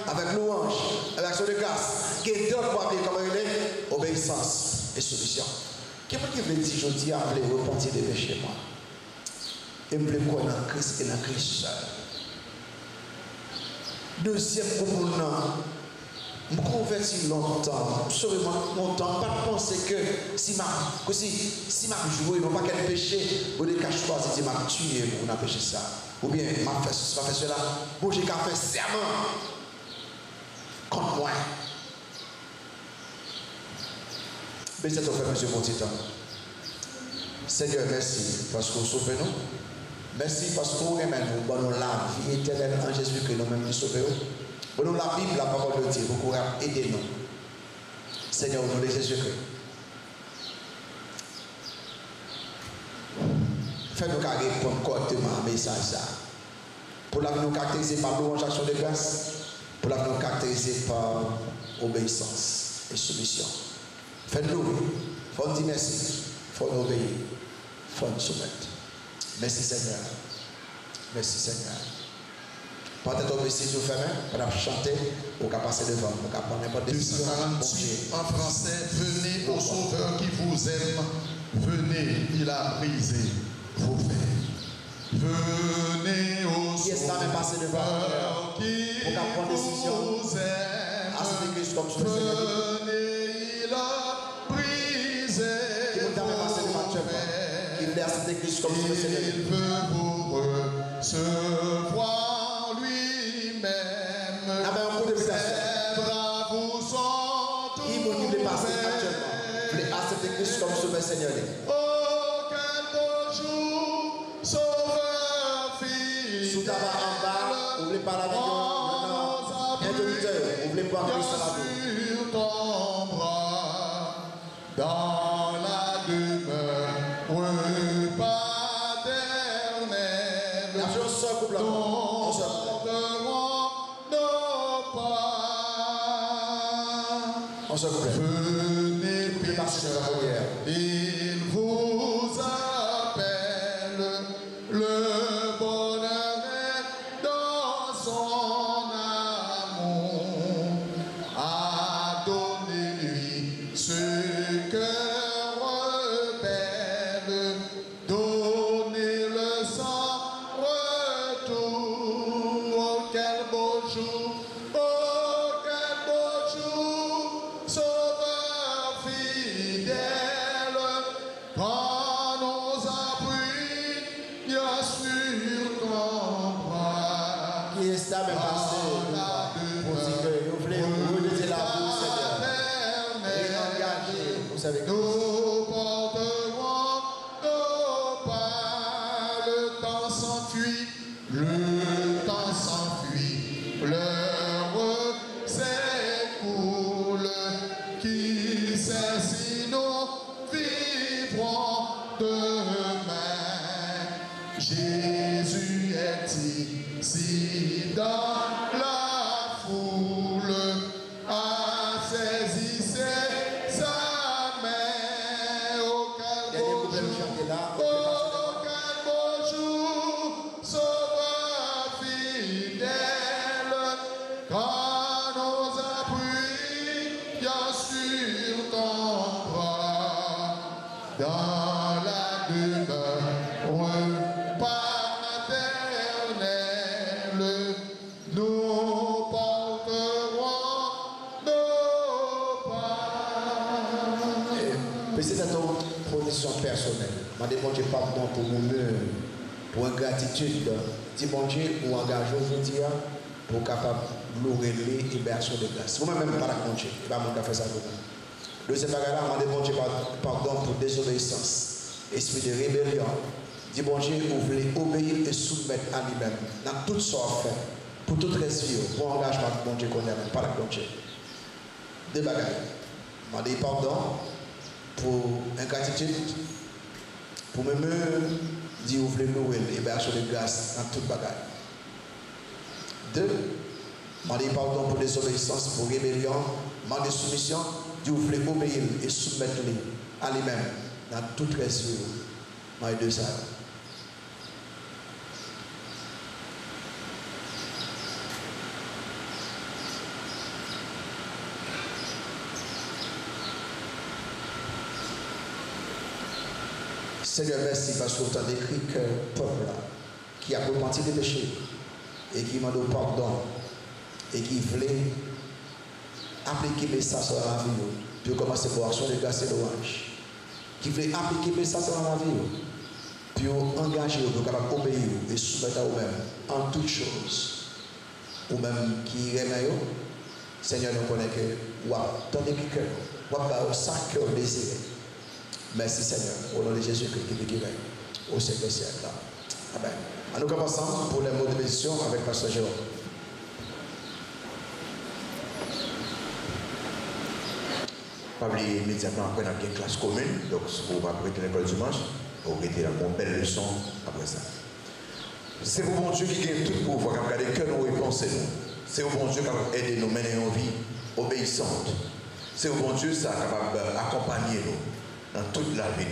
avec l'orange, avec action de grâce. Il y a deux autres parmi comme il est obéissance et soumission. Quelqu'un qui veut dire aujourd'hui, je veux repentir des péchés, moi. Et je veux croire dans Christ et dans Christ seul. Deuxième groupe, je me convertis longtemps. Sauvez-moi longtemps. Pas de penser que si je joue, non pas quel péché, ou des cas choisis, si je tué pour péché ça. Ou bien, je vais faire cela. Bon, j'ai qu'à faire serment contre moi. Bénissez ton frère, monsieur mon titan. Seigneur, merci parce que vous sauvez nous. Merci parce que vous aimez nous. Bon, nous la vie éternelle en Jésus que nous-mêmes nous sauvons. Bon, nous la Bible, la parole de Dieu, vous pourrez aider nous. Seigneur, au nom de Jésus-Christ. Fais-nous répondre correctement à ce message. Pour la nous caractériser par louange, action de grâce. Pour la nous caractériser par obéissance et soumission. Faites-nous, il faut dire merci, il faut nous obéir, il faut nous soumettre. Merci Seigneur. Merci Seigneur. Peut-être que si vous faites, on va chanter, on va passer devant, on va prendre n'importe quelle décision. En français, venez au Sauveur qui vous aime, venez, il a brisé vos fers. Venez au Sauveur qui vous aime, venez, il a brisé vos fers. Il veut vous recevoir lui-même. Ses bras vous sont ouverts. Oh, quel beau jour, Sauveur fidèle. Sous ta barre en bas, n'oubliez pas la sur ton bras, dans la demeure paternelle, tomberont nos pas. Venez pécheurs, il vous appelle, le bonheur est dans son amour, à donner-lui ce cœur rebelle, donnez-le sans retour. Oh, quel beau jour, oh, quel beau jour, Sauveur fidèle, prends nos appuis, bien sûr ton bras. Qui est stable et passé pour dire que vous voulez redonner la boue, Seigneur. Et engager, vous savez que Nous porterons nos pas, le temps s'enfuit, l'heure s'écoule, Si dans la foule a saisi sa main, auquel beau jour, sauveur fidèle, quand nous appuyons sur ton bras, dans la demeure paternelle, nous porterons nos pas. Mais c'est dans ton position personnelle. Je demande Dieu pardon pour nous, pour ingratitude. Dis bon Dieu, ou engagez aujourd'hui pour capable de louer et berceau de grâce. Vous-même, pas la compter. Il va m'en faire ça pour vous. Deuxième bagage là, je demande Dieu pardon pour désobéissance, esprit de rébellion. Dis bon Dieu, vous voulez obéir et soumettre à lui-même dans toutes sortes de fait, pour toute vie, pour engagement de bon Dieu qu'on aime, pas la compter. Deux bagages. Je demande pardon pour ingratitude, pour me dire vous voulez louer et berceau de grâce dans toute bagage. Deux, demandez pardon pour désobéissance, pour rébellion, demandez soumission, Dieu vous voulez obéir et soumettre à lui-même dans toute vie. Moi, deux ça. Seigneur, merci parce que tu as décrit que le peuple là, qui a repenti des péchés et qui m'a donné pardon et qui voulait appliquer le message dans la vie, puis commencer à boire sur les grâces et l'orange. Qui voulait appliquer le message dans la vie, puis engager, pour capable obéir et soumettre à vous-même en toutes choses. Ou même qui remet, Seigneur, nous connaît que vous avez que cœur, vous avez ça cœur désiré. Merci Seigneur, au nom de Jésus-Christ qui règne au siècle des siècles. Amen. Nous commençons pour les mots de bénédiction avec Pasteur Jérôme. Pas oublier immédiatement après dans une classe commune, donc si vous va prêter l'école dimanche, vous prêtez une belle leçon après ça. C'est au bon Dieu qui gagne tout pour pouvoir regarder que nous répondons. C'est au bon Dieu qui va aider nous à mener une vie obéissante. C'est au bon Dieu qui est capable d'accompagner nous dans toute la vie.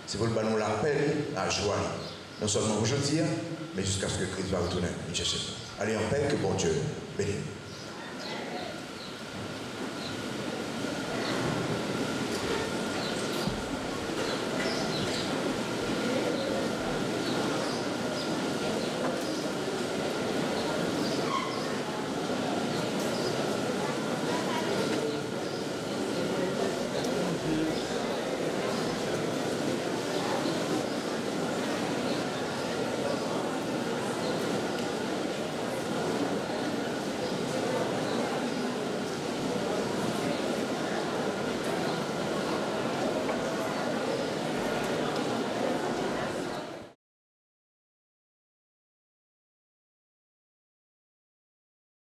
C'est pour nous l'appel à joie. Non seulement aujourd'hui, mais jusqu'à ce que Christ va retourner. Allez en paix, que bon Dieu bénisse.